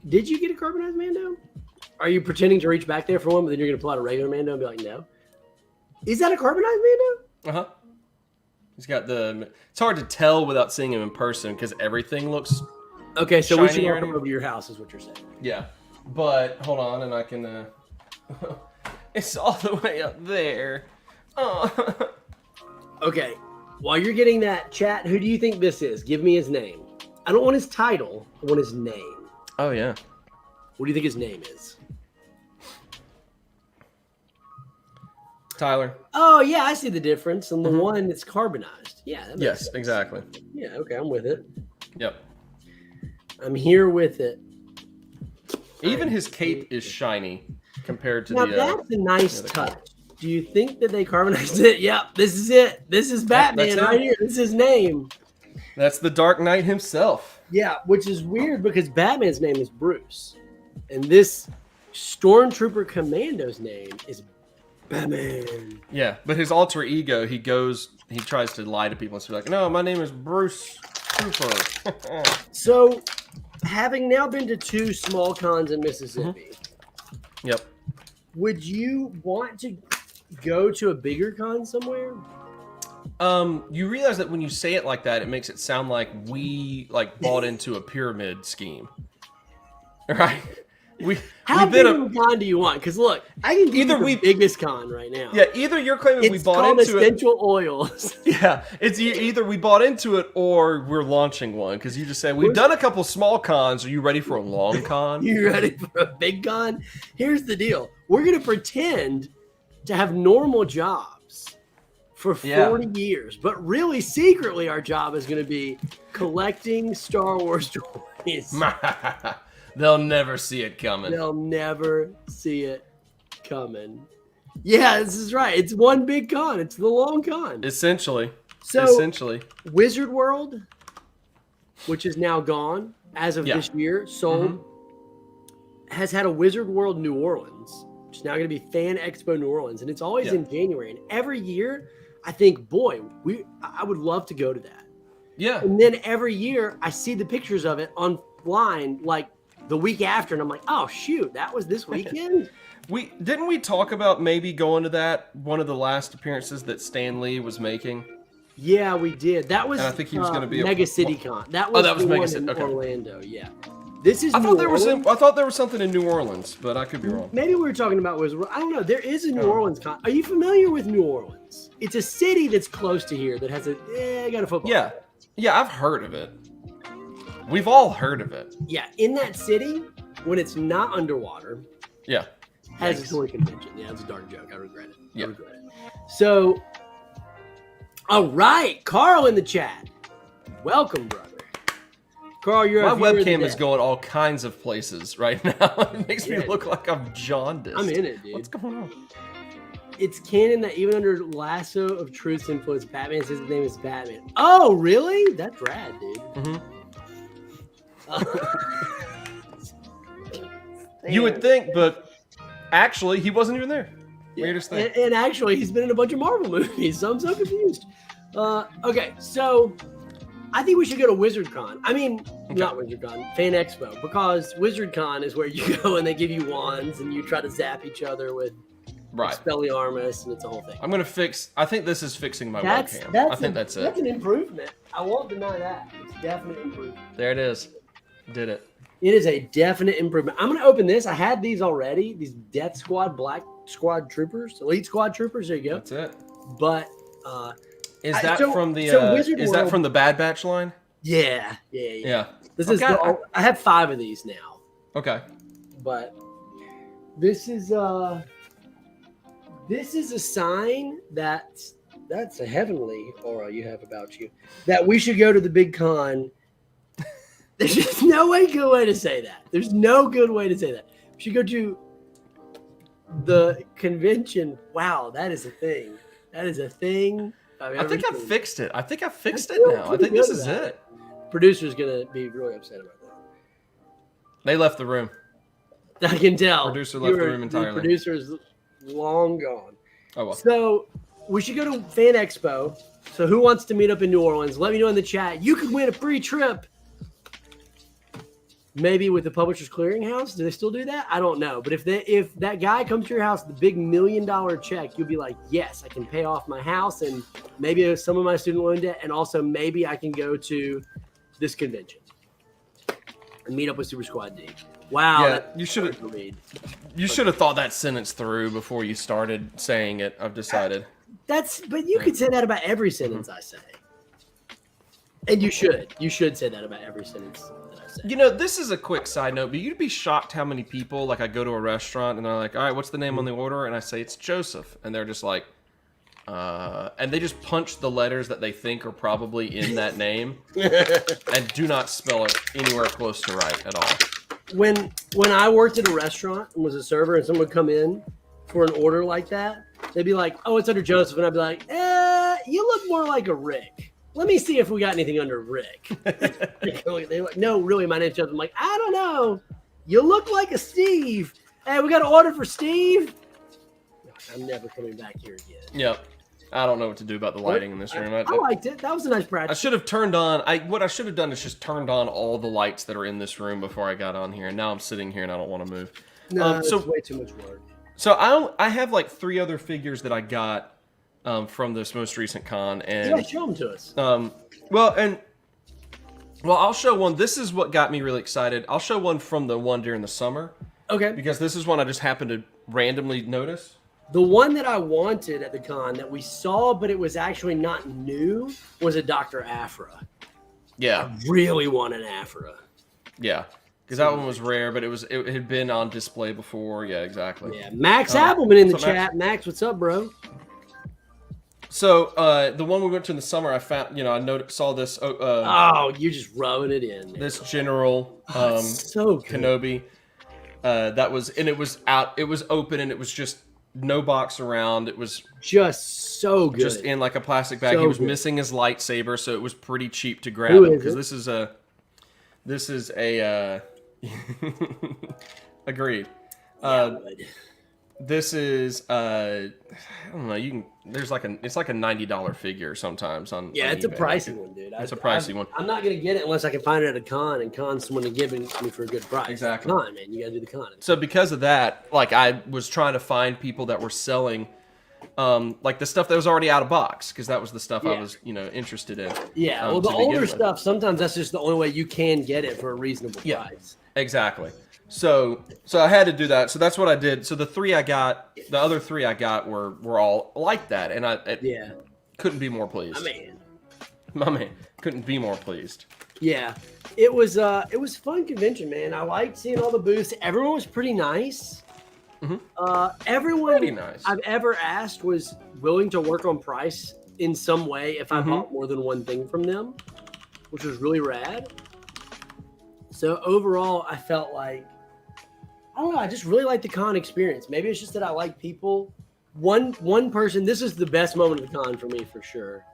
Did you get a carbonized Mando? Are you pretending to reach back there for one, but then you're going to pull out a regular Mando and be like, no? Is that a carbonized Mando? He's got the... It's hard to tell without seeing him in person because everything looks okay, so we should shinier. walk over to your house is what you're saying. Yeah. But, hold on, and I can... It's all the way up there. Oh. Okay. While you're getting that, chat, who do you think this is? Give me his name. I don't want his title. I want his name. Oh, yeah. What do you think his name is? Tyler. Oh, yeah, I see the difference. On the one, it's carbonized. Yeah. That makes sense. Exactly. Yeah, okay, I'm with it. Yep. I'm here with it. Even his cape is shiny compared to now, that's a nice touch. Do you think that they carbonized it? Yep, this is it. This is Batman right here. This is his name. That's the Dark Knight himself. Yeah, which is weird because Batman's name is Bruce. And this Stormtrooper Commando's name is Batman. Yeah, but his alter ego, he tries to lie to people and say like, no, my name is Bruce Trooper. So, having now been to 2 small cons in Mississippi, Yep. would you want to go to a bigger con somewhere? You realize that when you say it like that, it makes it sound like we bought into a pyramid scheme, right? How big of a con do you want? Because look, I can give you the biggest con right now. Yeah, either you're claiming we bought into it. It's called essential oils. Yeah, it's either we bought into it or we're launching one. Because you just said we've done a couple small cons. Are you ready for a long con? You ready for a big con? Here's the deal: we're gonna pretend to have normal jobs for 40 years, but really secretly our job is gonna be collecting Star Wars toys. They'll never see it coming. They'll never see it coming. Yeah, this is right. It's one big con. It's the long con. Essentially. So, Wizard World, which is now gone as of this year, sold, has had a Wizard World New Orleans, which is now going to be Fan Expo New Orleans. And it's always in January. And every year, I think, boy, I would love to go to that. Yeah. And then every year, I see the pictures of it online, like, the week after, and I'm like, oh shoot, that was this weekend. Didn't we talk about maybe going to that one of the last appearances that Stan Lee was making? Yeah, we did. That was. And I think he was going to be Mega City Con. That was Mega City. Okay. Orlando. Yeah, this is. I thought there was something in New Orleans, but I could be wrong. Maybe we were talking about I don't know. There is a New Orleans con. Are you familiar with New Orleans? It's a city that's close to here that has got a football. Yeah, yeah, I've heard of it. We've all heard of it. Yeah, in that city, when it's not underwater, has a toy convention. Yeah, it's a dark joke. I regret it. Yeah. I regret it. So, all right, Carl in the chat. Welcome, brother. Carl, you're my webcam is going all kinds of places right now. It makes me look like I'm jaundiced. I'm in it, dude. What's going on? It's canon that even under Lasso of Truth's influence, Batman says his name is Batman. Oh, really? That's rad, dude. You would think, but actually, he wasn't even there. Weirdest thing. And actually, he's been in a bunch of Marvel movies, so I'm so confused. Okay, so I think we should go to WizardCon. I mean, not WizardCon, Fan Expo, because WizardCon is where you go and they give you wands and you try to zap each other with Expelliarmus, and it's a whole thing. I think this is fixing my webcam. I think that's it. That's an improvement. I won't deny that. It's a definite improvement. There it is. Did it. It is a definite improvement. I'm going to open this. I had these already. These Death Squad, Black Squad Troopers, Elite Squad Troopers. There you go. That's it. But is that from the Bad Batch line? Yeah. This is. I have 5 of these now. Okay. But this is a sign that's a heavenly aura you have about you. That we should go to the big con. There's just no good way to say that. There's no good way to say that. We should go to the convention. Wow, that is a thing. That is a thing. I think I fixed it. I think I fixed it now. I think this is it. Producer's going to be really upset about that. They left the room. I can tell. Producer left the room entirely. The producer is long gone. Oh, well. So we should go to Fan Expo. So who wants to meet up in New Orleans? Let me know in the chat. You could win a free trip. Maybe with the Publishers Clearinghouse. Do they still do that? I don't know. But if that guy comes to your house, the big $1 million check, you'll be like, yes, I can pay off my house and maybe some of my student loan debt. And also maybe I can go to this convention and meet up with Super Squad D. Wow. Yeah, you should have thought that sentence through before you started saying it. I've decided. But you could say that about every sentence I say. And you should. You should say that about every sentence that I say. You know, this is a quick side note, but you'd be shocked how many people, like, I go to a restaurant and they're like, all right, what's the name on the order? And I say, it's Joseph. And they're just like, and they just punch the letters that they think are probably in that name and do not spell it anywhere close to right at all. When I worked at a restaurant and was a server and someone would come in for an order like that, they'd be like, oh, it's under Joseph. And I'd be like, you look more like a Rick. Let me see if we got anything under Rick. They're like, no, really, my name's Joseph. I'm like, I don't know. You look like a Steve. Hey, we got an order for Steve. I'm never coming back here again. Yep. I don't know what to do about the lighting in this room. I liked it. That was a nice practice. I should have turned on. What I should have done is just turned on all the lights that are in this room before I got on here. And now I'm sitting here and I don't want to move. No, it's way too much work. So I have like 3 other figures that I got from this most recent con. And yeah, show them to us. Well, I'll show one. This is what got me really excited. I'll show one from the one during the summer. Okay. Because this is one I just happened to randomly notice. The one that I wanted at the con that we saw, but it was actually not new, was a Dr. Afra. Yeah. I really want an Afra. Yeah. Because that one was rare, but it had been on display before. Yeah, exactly. Yeah. Max Appleman in the chat. Max, what's up, bro? So the one we went to in the summer, I found, saw this. Oh, you're just rubbing it in. This General so good. Kenobi. That was, and it was out. It was open, and it was just no box around. It was just so good. Just in like a plastic bag. So he was missing his lightsaber, so it was pretty cheap to grab him because this is a agreed. This is I don't know. It's like a $90 figure sometimes on. Yeah, on it's eBay. a pricey one, dude. It's a pricey one. I'm not gonna get it unless I can find it at a con, and con's someone to give it to me for a good price. Exactly. Con, man, you gotta do the con. So because of that, like I was trying to find people that were selling, like the stuff that was already out of box, because that was the stuff I was, interested in. Yeah. Well, the older stuff, sometimes that's just the only way you can get it for a reasonable price. Exactly. So I had to do that. So that's what I did. So the other three I got were all like that, and I couldn't be more pleased. My man couldn't be more pleased. Yeah, it was a fun convention, man. I liked seeing all the booths. Everyone was pretty nice. Mm-hmm. Everyone pretty nice. I've ever asked was willing to work on price in some way if I bought more than one thing from them, which was really rad. So overall, I felt like, I don't know, I just really like the con experience. Maybe it's just that I like people. One person, this is the best moment of the con for me for sure,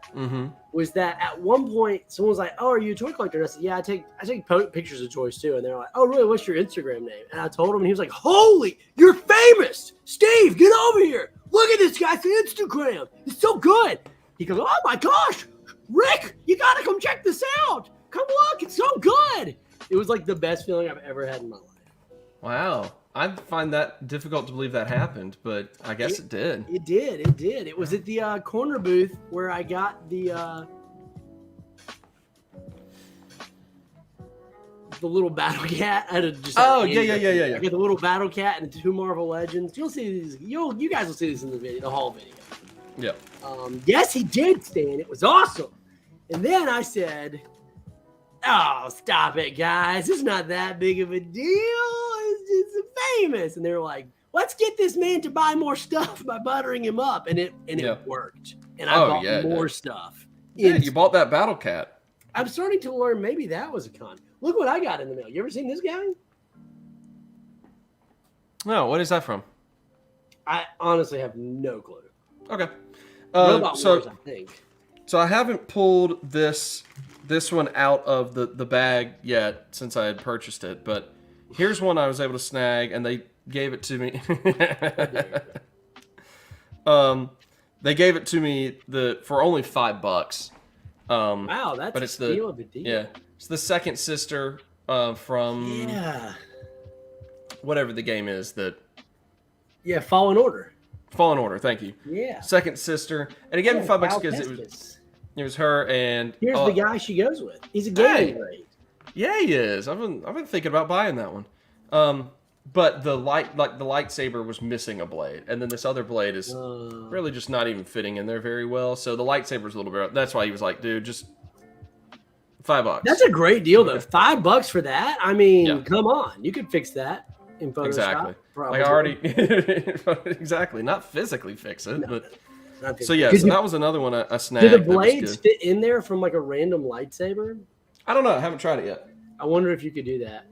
was that at one point someone was like, oh, are you a toy collector? And I said, yeah, I take pictures of toys too. And they're like, oh, really? What's your Instagram name? And I told him, and he was like, holy, you're famous. Steve, get over here. Look at this guy's Instagram. It's so good. He goes, oh my gosh, Rick, you got to come check this out. Come look, it's so good. It was like the best feeling I've ever had in my life. Wow. I find that difficult to believe that happened, but I guess it did. It did. It was at the corner booth where I got the little battle cat. I had to I got the little battle cat and the 2 Marvel Legends. You'll see these. You guys will see this in the video, the haul video. Yeah. Yes, he did, Stan. It was awesome. And then I said, oh, stop it, guys. It's not that big of a deal. It's famous. And they were like, let's get this man to buy more stuff by buttering him up. And it worked. And I bought more stuff. Yeah, you bought that battle cat. I'm starting to learn maybe that was a con. Look what I got in the mail. You ever seen this guy? No, what is that from? I honestly have no clue. Okay. Wars, I think. So I haven't pulled this one out of the bag yet since I had purchased it, but here's one I was able to snag, and they gave it to me. They gave it to me for only $5. Wow, that's a deal of a deal. Yeah, it's the second sister from whatever the game is that. Yeah, Fallen Order. Fallen Order, thank you. Yeah. Second sister, and it gave me $5 because it was her, and here's the guy she goes with. He's a gaming grade. Yeah, he is. I've been thinking about buying that one. but the lightsaber was missing a blade, and then this other blade is really just not even fitting in there very well. So the lightsaber's a little bit. That's why he was like, dude, just $5. That's a great deal, though. $5 for that. I mean, Yeah. come on, you could fix that in Photoshop. Exactly. Probably. Like I already exactly, not physically fix it, but so yeah. Could So you- that was another one I snagged. Do the that was blades good. fit in there from like a random lightsaber? I don't know. I haven't tried it yet. I wonder if you could do that.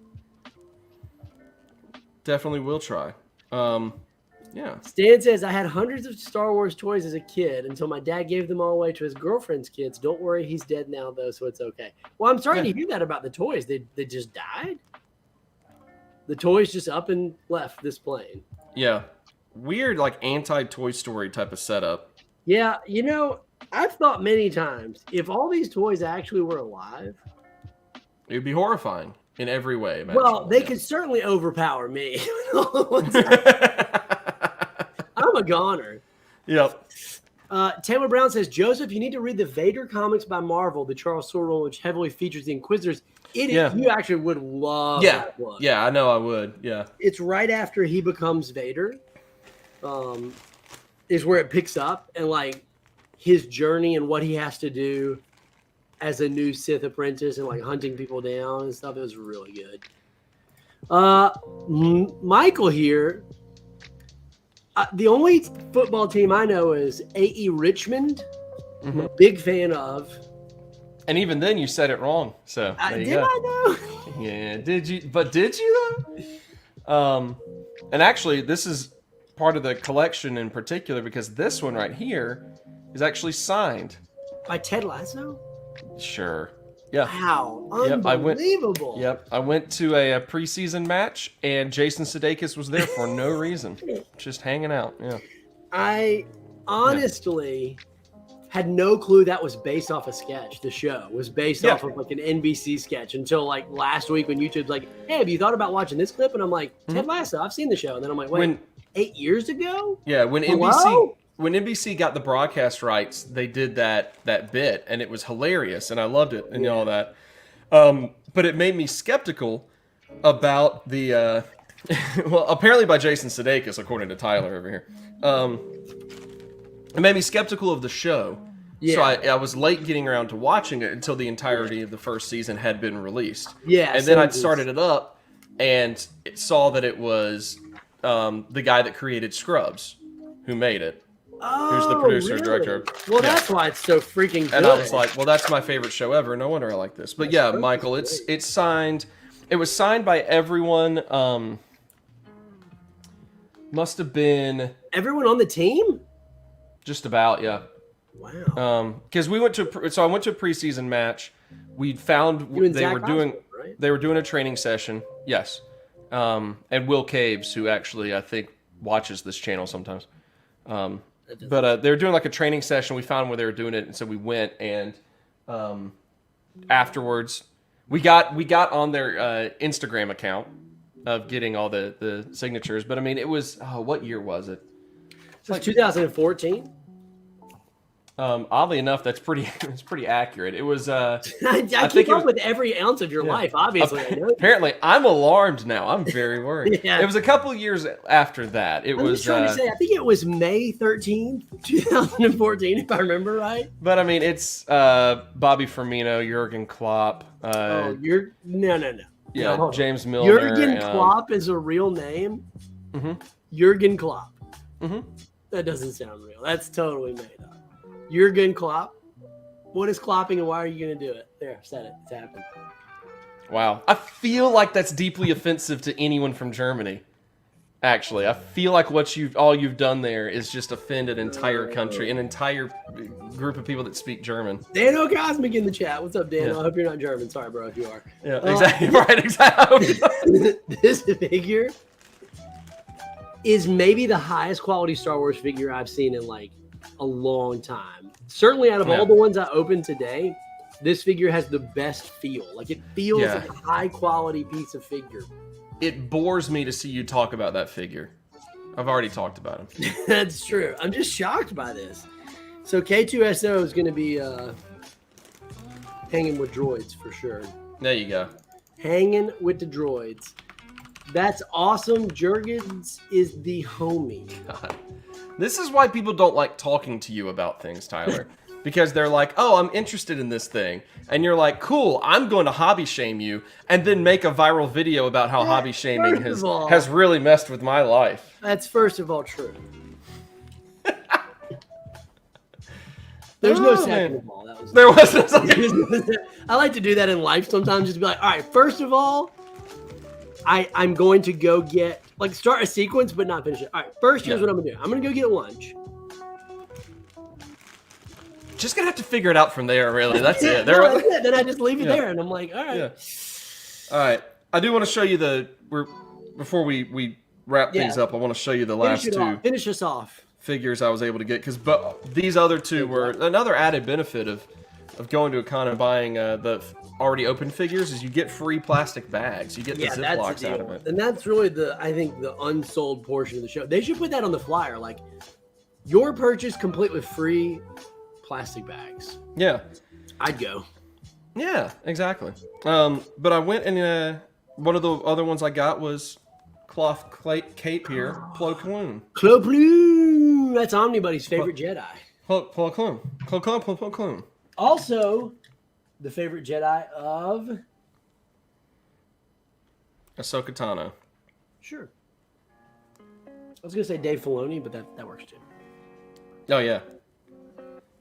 Definitely will try. Yeah. Stan says, I had hundreds of Star Wars toys as a kid until my dad gave them all away to his girlfriend's kids. Don't worry, he's dead now, though, so it's okay. Well, I'm sorry to hear that about the toys. They just died? The toys just up and left this plane. Yeah. Weird, like anti-Toy Story type of setup. Yeah, you know, I've thought many times, if all these toys actually were alive, It would be horrifying in every way. well, they could certainly overpower me. I'm a goner. Yep. Taylor Brown says, Joseph, you need to read the Vader comics by Marvel, the Charles Soule, which heavily features the Inquisitors. You actually would love that one. Yeah, I know I would. Yeah. It's right after he becomes Vader, is where it picks up, and like his journey and what he has to do as a new Sith apprentice and like hunting people down and stuff. It was really good. Michael here. The only football team I know is AE Richmond. I'm a big fan of. And even then, you said it wrong. So there you go. I know? Yeah, did you? But did you though? And actually, this is part of the collection in particular because this one right here is actually signed. By Ted Lasso? Sure. Yeah. Wow. Yep, Unbelievable. I went to a preseason match and Jason Sudeikis was there for no reason, just hanging out. Yeah. I honestly had no clue that was based off a sketch. The show was based off of like an NBC sketch until like last week when YouTube's like, hey, have you thought about watching this clip? And I'm like, Ted Lasso, I've seen the show. And then I'm like, wait, 8 years ago? Yeah, when Hello? NBC got the broadcast rights, they did that bit, and it was hilarious, and I loved it, and all that. But it made me skeptical about the. Well, apparently by Jason Sudeikis, according to Tyler over here. It made me skeptical of the show. Yeah. So I was late getting around to watching it until the entirety of the first season had been released. Yeah, and then I'd started it up and saw that it was the guy that created Scrubs who made it. Who's the producer and director. Well, that's why it's so freaking good. And I was like, well, that's my favorite show ever. No wonder I like this. But yeah, Michael, it's signed. It was signed by everyone. Must have been everyone on the team. Just about, yeah. Wow. Because I went to a preseason match. We found they were doing a training session. Yes. And Will Caves, who actually I think watches this channel sometimes. But they were doing like a training session. We found where they were doing it, and so we went. And afterwards, we got on their Instagram account of getting all the signatures. But I mean, it was what year was it? It's like 2014. Oddly enough, it's pretty accurate. It was. I keep up with every ounce of your life, obviously. Apparently, I'm alarmed now. I'm very worried. Yeah. It was a couple years after that. I was trying to say, I think it was May 13th, 2014, if I remember right. But I mean, it's Bobby Firmino, Jurgen Klopp. No. Yeah, no, James Milner. Jurgen Klopp is a real name. Mm-hmm. Jurgen Klopp. Mm-hmm. That doesn't sound real. That's totally made up. Jurgen Klopp. What is clopping and why are you going to do it? There, said it. It's happened. Wow. I feel like that's deeply offensive to anyone from Germany. Actually, I feel like all you've done there is just offend an entire country, an entire group of people that speak German. Dano Cosmic in the chat. What's up, Dan? I hope you're not German. Sorry, bro, if you are. Yeah, exactly. Right, exactly. This figure is maybe the highest quality Star Wars figure I've seen in like a long time. Certainly out of all the ones I opened today, this figure has the best feel. Like it feels like a high quality piece of figure. It bores me to see you talk about that figure. I've already talked about him. That's true. I'm just shocked by this. So K2SO is going to be hanging with droids for sure. There you go. Hanging with the droids. That's awesome. Jurgens is the homie. God. This is why people don't like talking to you about things, Tyler. Because they're like, oh, I'm interested in this thing. And you're like, cool, I'm going to hobby shame you and then make a viral video about how hobby shaming has really messed with my life. That's first of all true. There's no second of all. There was no second. I like to do that in life sometimes. Just be like, all right, first of all, I'm going to go get, like, start a sequence but not finish it. All right, first, here's what I'm going to do. I'm going to go get lunch. Just gonna have to figure it out from there, really. That's it. That's it. Then I just leave it there, and I'm like, all right. Yeah. All right. I do want to show you before we wrap things up. I want to show you the last two. Finish us off. Figures I was able to get but these other two were another added benefit of going to a con and buying the already open figures is you get free plastic bags. You get the Ziplocs out of it, and that's really I think the unsold portion of the show. They should put that on the flyer, like your purchase complete with free plastic bags. Yeah, I'd go. Yeah, exactly. But I went and one of the other ones I got was cloth cape here, Plo Koon. Plo Koon. That's Omnibody's favorite Jedi. Plo Koon. Also, the favorite Jedi of Ahsoka Tano. Sure. I was gonna say Dave Filoni, but that works too. Oh yeah.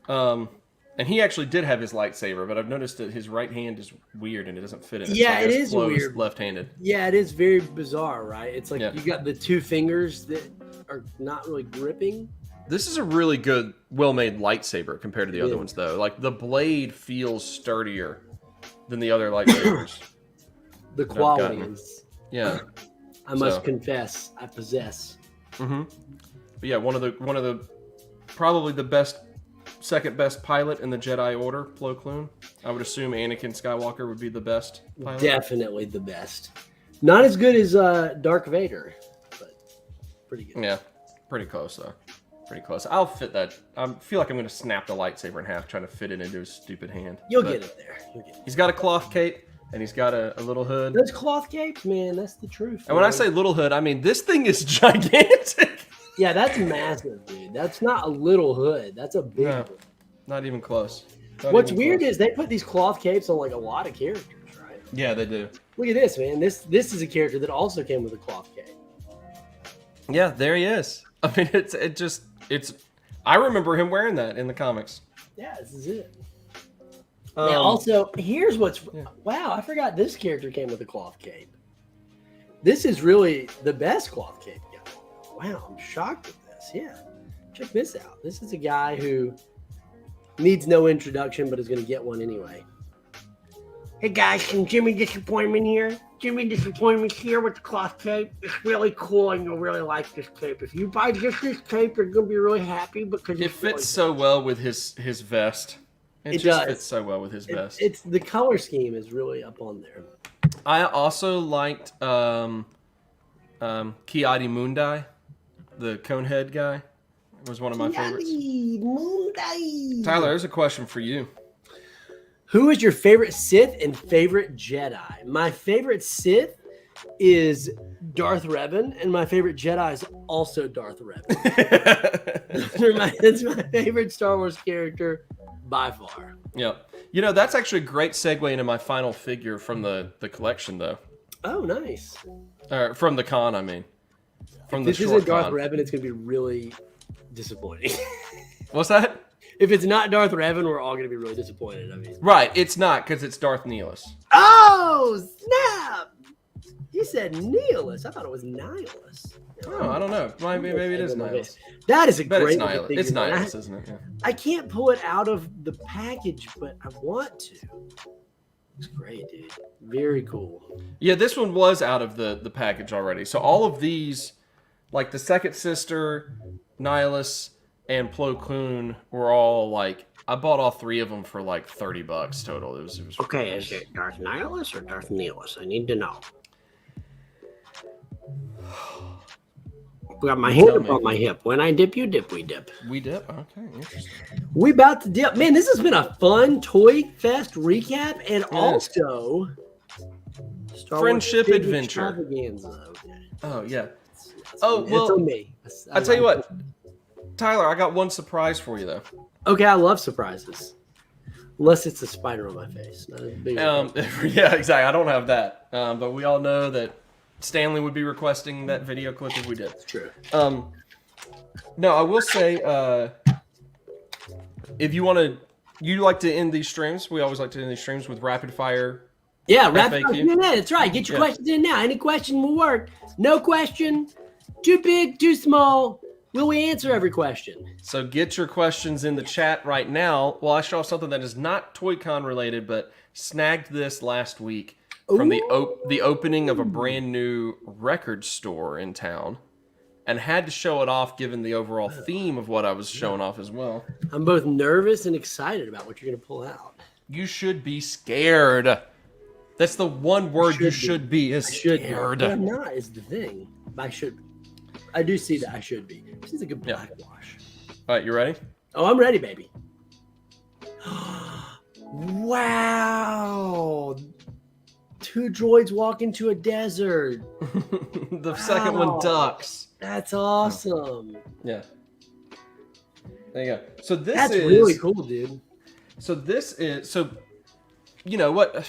And he actually did have his lightsaber, but I've noticed that his right hand is weird and it doesn't fit in it. Yeah, so it is weird. Left-handed. Yeah, it is very bizarre, right? It's like you got the two fingers that are not really gripping. This is a really good, well-made lightsaber compared to the other ones, though. Like, the blade feels sturdier than the other lightsabers. The qualities. Yeah. I must confess, I possess. Mm-hmm. But yeah, one of the probably the second best pilot in the Jedi Order, Plo Koon. I would assume Anakin Skywalker would be the best pilot. Definitely the best. Not as good as Darth Vader, but pretty good. Yeah, pretty close though. Pretty close. I'll fit that. I feel like I'm going to snap the lightsaber in half trying to fit it into his stupid hand. You'll get it there. He's got a cloth cape and he's got a little hood. Those cloth capes, man, that's the truth. And when I say little hood, I mean this thing is gigantic. Yeah, that's massive, dude. That's not a little hood. That's a big hood. Not even close. What's weird is they put these cloth capes on like a lot of characters, right? Yeah, they do. Look at this, man. This is a character that also came with a cloth cape. Yeah, there he is. I mean, it's. I remember him wearing that in the comics. Yeah, this is it. Now, also, here's what's... Wow, I forgot this character came with a cloth cape. This is really the best cloth cape. Wow, I'm shocked at this. Yeah, check this out. This is a guy who needs no introduction, but is going to get one anyway. Hey guys, can Jimmy Disappointment here? Jimmy Disappointment here with the cloth cape. It's really cool, and you'll really like this cape. If you buy just this cape, you're going to be really happy because it fits so well with his vest. It just fits so well with his vest. It's the color scheme is really up on there. I also liked Ki-Adi Mundi. The Conehead guy was one of my favorites. Tyler, there's a question for you. Who is your favorite Sith and favorite Jedi? My favorite Sith is Darth Revan, and my favorite Jedi is also Darth Revan. That's my favorite Star Wars character by far. Yeah. You know, that's actually a great segue into my final figure from the collection, though. Oh, nice. From the con, I mean. From the If this isn't Darth Revan, it's going to be really disappointing. What's that? If it's not Darth Revan, we're all going to be really disappointed. I mean, right, it's not because it's Darth Nihilus. Oh, snap! You said Nihilus. I thought it was Nihilus. Oh, I don't know. Maybe it is Nihilus. That is a great figure. It's Nihilus, isn't it? Yeah. I can't pull it out of the package, but I want to. It's great, dude. Very cool. Yeah, this one was out of the package already. So all of these, like the Second Sister, Nihilus, and Plo Koon were all like, I bought all three of them for like $30 total. It was okay, is it Darth Nihilus or Darth Nihilus? I need to know. We got my hand up on my hip. When I dip, you dip, we dip. We dip? Okay, interesting. We about to dip. Man, this has been a fun Toy Fest recap and also Star Friendship Wars adventure. extravaganza. Oh, yeah. It's Oh, well, it's on me. I tell you what, Tyler, I got one surprise for you, though. Okay, I love surprises. Unless it's a spider on my face. Not a big Yeah, exactly. I don't have that. But we all know that Stanley would be requesting that video clip if we did. It's true. No, I will say, if you want to, you like to end these streams. We always like to end these streams with rapid fire. Yeah, rapid fire FAQ. Q&A. That's right. Get your questions in now. Any question will work. No question, too big, too small. Will we answer every question? So get your questions in the chat right now. Well, I show off something that is not ToyCon related, but snagged this last week from the opening of a brand new record store in town, and had to show it off given the overall theme of what I was showing off as well. I'm both nervous and excited about what you're going to pull out. You should be scared. That's the one word you should be is scared. But I'm not, is the thing. I should be. I do see that I should be. This is a good blackwash. All right, you ready? Oh, I'm ready, baby. Wow. 2 droids walk into a desert. The second one ducks. That's awesome. Yeah. There you go. So this That's is really cool, dude. So this is you know what?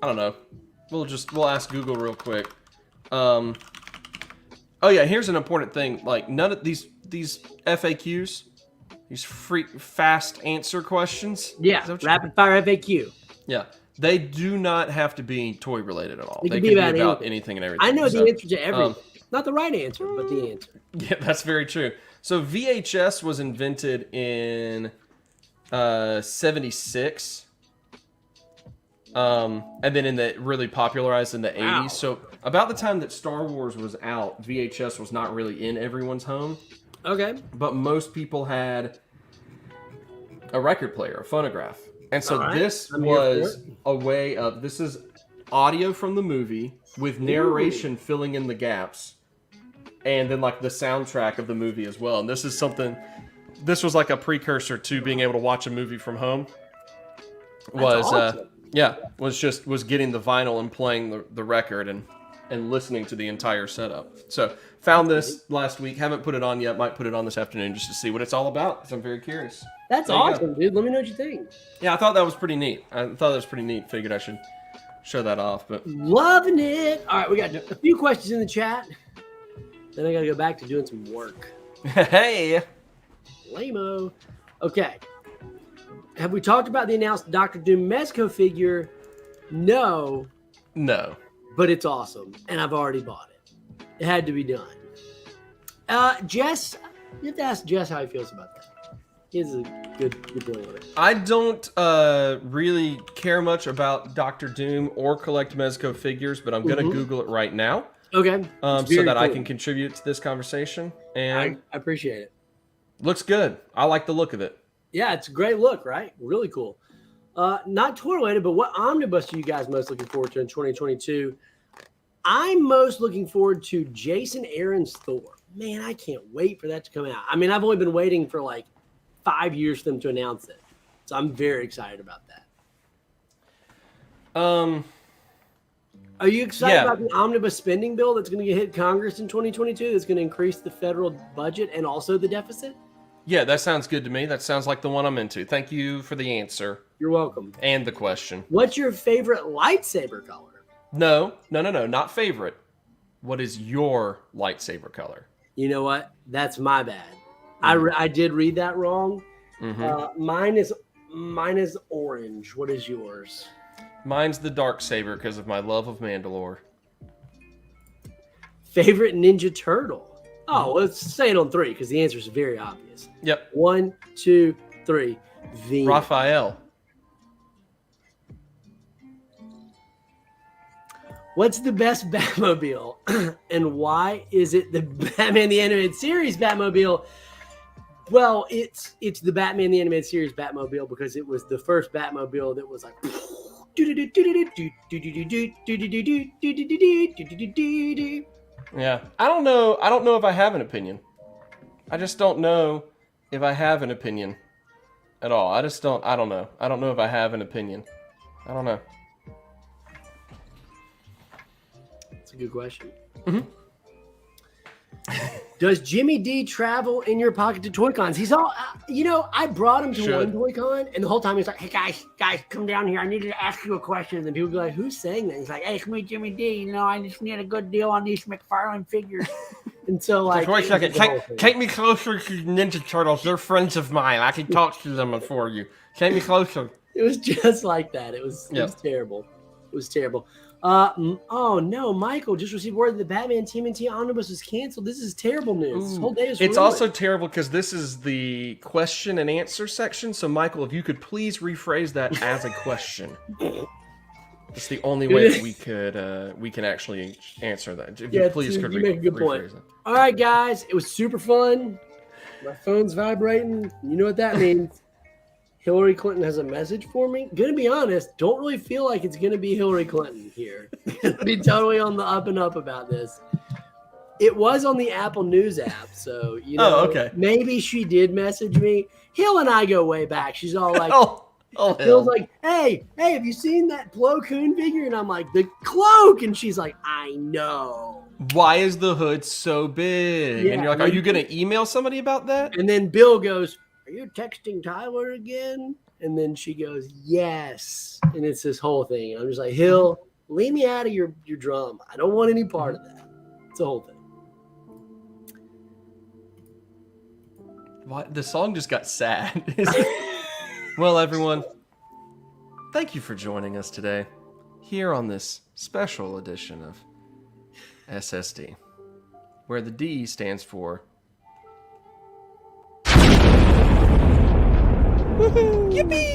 I don't know. We'll ask Google real quick. Oh yeah, here's an important thing. Like none of these FAQs, these fast answer questions. Yeah, rapid fire FAQ. Yeah, they do not have to be toy related at all. They can be be about anything and everything. I know the answer to everything. Not the right answer, but the answer. Yeah, that's very true. So VHS was invented in 76. And then really popularized in the 80s. So about the time that Star Wars was out, VHS was not really in everyone's home. Okay. But most people had a record player, a phonograph. And so this was a way of, this is audio from the movie with narration filling in the gaps. And then like the soundtrack of the movie as well. And this is something, this was like a precursor to being able to watch a movie from home. Yeah, was getting the vinyl and playing the record and listening to the entire setup. So found this last week. Haven't put it on yet. Might put it on this afternoon just to see what it's all about. So I'm very curious. That's awesome, dude. Let me know what you think. Yeah, I thought that was pretty neat. Figured I should show that off. But loving it. All right, we got a few questions in the chat. Then I got to go back to doing some work. Hey, lame-o. Okay. Have we talked about the announced Dr. Doom Mezco figure? No. But it's awesome, and I've already bought it. It had to be done. Jess, you have to ask Jess how he feels about that. He's a good feeling on it. I don't really care much about Dr. Doom or collect Mezco figures, but I'm going to Google it right now. Okay. So that I can contribute to this conversation. And I appreciate it. Looks good. I like the look of it. Yeah, it's a great look, right? Really cool. Not toy related, but what omnibus are you guys most looking forward to in 2022? I'm most looking forward to Jason Aaron's Thor. Man, I can't wait for that to come out. I mean, I've only been waiting for like 5 years for them to announce it. So I'm very excited about that. Are you excited about the omnibus spending bill that's going to hit Congress in 2022 that's going to increase the federal budget and also the deficit? Yeah, that sounds good to me. That sounds like the one I'm into. Thank you for the answer. You're welcome. And the question. What's your favorite lightsaber color? No, not favorite. What is your lightsaber color? You know what? That's my bad. I did read that wrong. Mine is orange. What is yours? Mine's the dark saber because of my love of Mandalore. Favorite Ninja Turtle? Oh, let's say it on 3 because the answer is very obvious. Yep. 1, 2, 3. Raphael. What's the best Batmobile? And why is it the Batman the Animated Series Batmobile? Well, it's the Batman the Animated Series Batmobile because it was the first Batmobile that was like yeah. I don't know if I have an opinion. I just don't know if I have an opinion at all. I don't know. I don't know if I have an opinion. I don't know. It's a good question. Mm-hmm. Does Jimmy D travel in your pocket to Toy Cons? He's all, I brought him to one Toy Con, and the whole time he's like, hey, guys, come down here. I need to ask you a question. And people be like, who's saying that? He's like, hey, it's me, Jimmy D. I just need a good deal on these McFarlane figures. And so, like, just wait a second. Take me closer to Ninja Turtles. They're friends of mine. I can talk to them for you. Take me closer. It was just like that. It was terrible. It was terrible. Oh no, Michael just received word that the Batman TMNT Omnibus was canceled. This is terrible news. This whole day is ruined. It's also terrible because this is the question and answer section. So, Michael, if you could please rephrase that as a question. It's the only way that we can actually answer that. If you please could make a good point. It. All right, guys, it was super fun. My phone's vibrating. You know what that means. Hillary Clinton has a message for me. Gonna be honest, don't really feel like it's gonna be Hillary Clinton here. Be totally on the up and up about this. It was on the Apple News app, so maybe she did message me. Hill and I go way back. She's all like, Hill's like, hey, have you seen that Plo Koon figure? And I'm like, the cloak, and she's like, I know. Why is the hood so big? And you're like, are you gonna email somebody about that? And then Bill goes, are you texting Tyler again? And then she goes, yes. And it's this whole thing. I'm just like, Hill, leave me out of your drama. I don't want any part of that. It's the whole thing. What? The song just got sad. Well, everyone, thank you for joining us today here on this special edition of SSD, where the D stands for Yippee!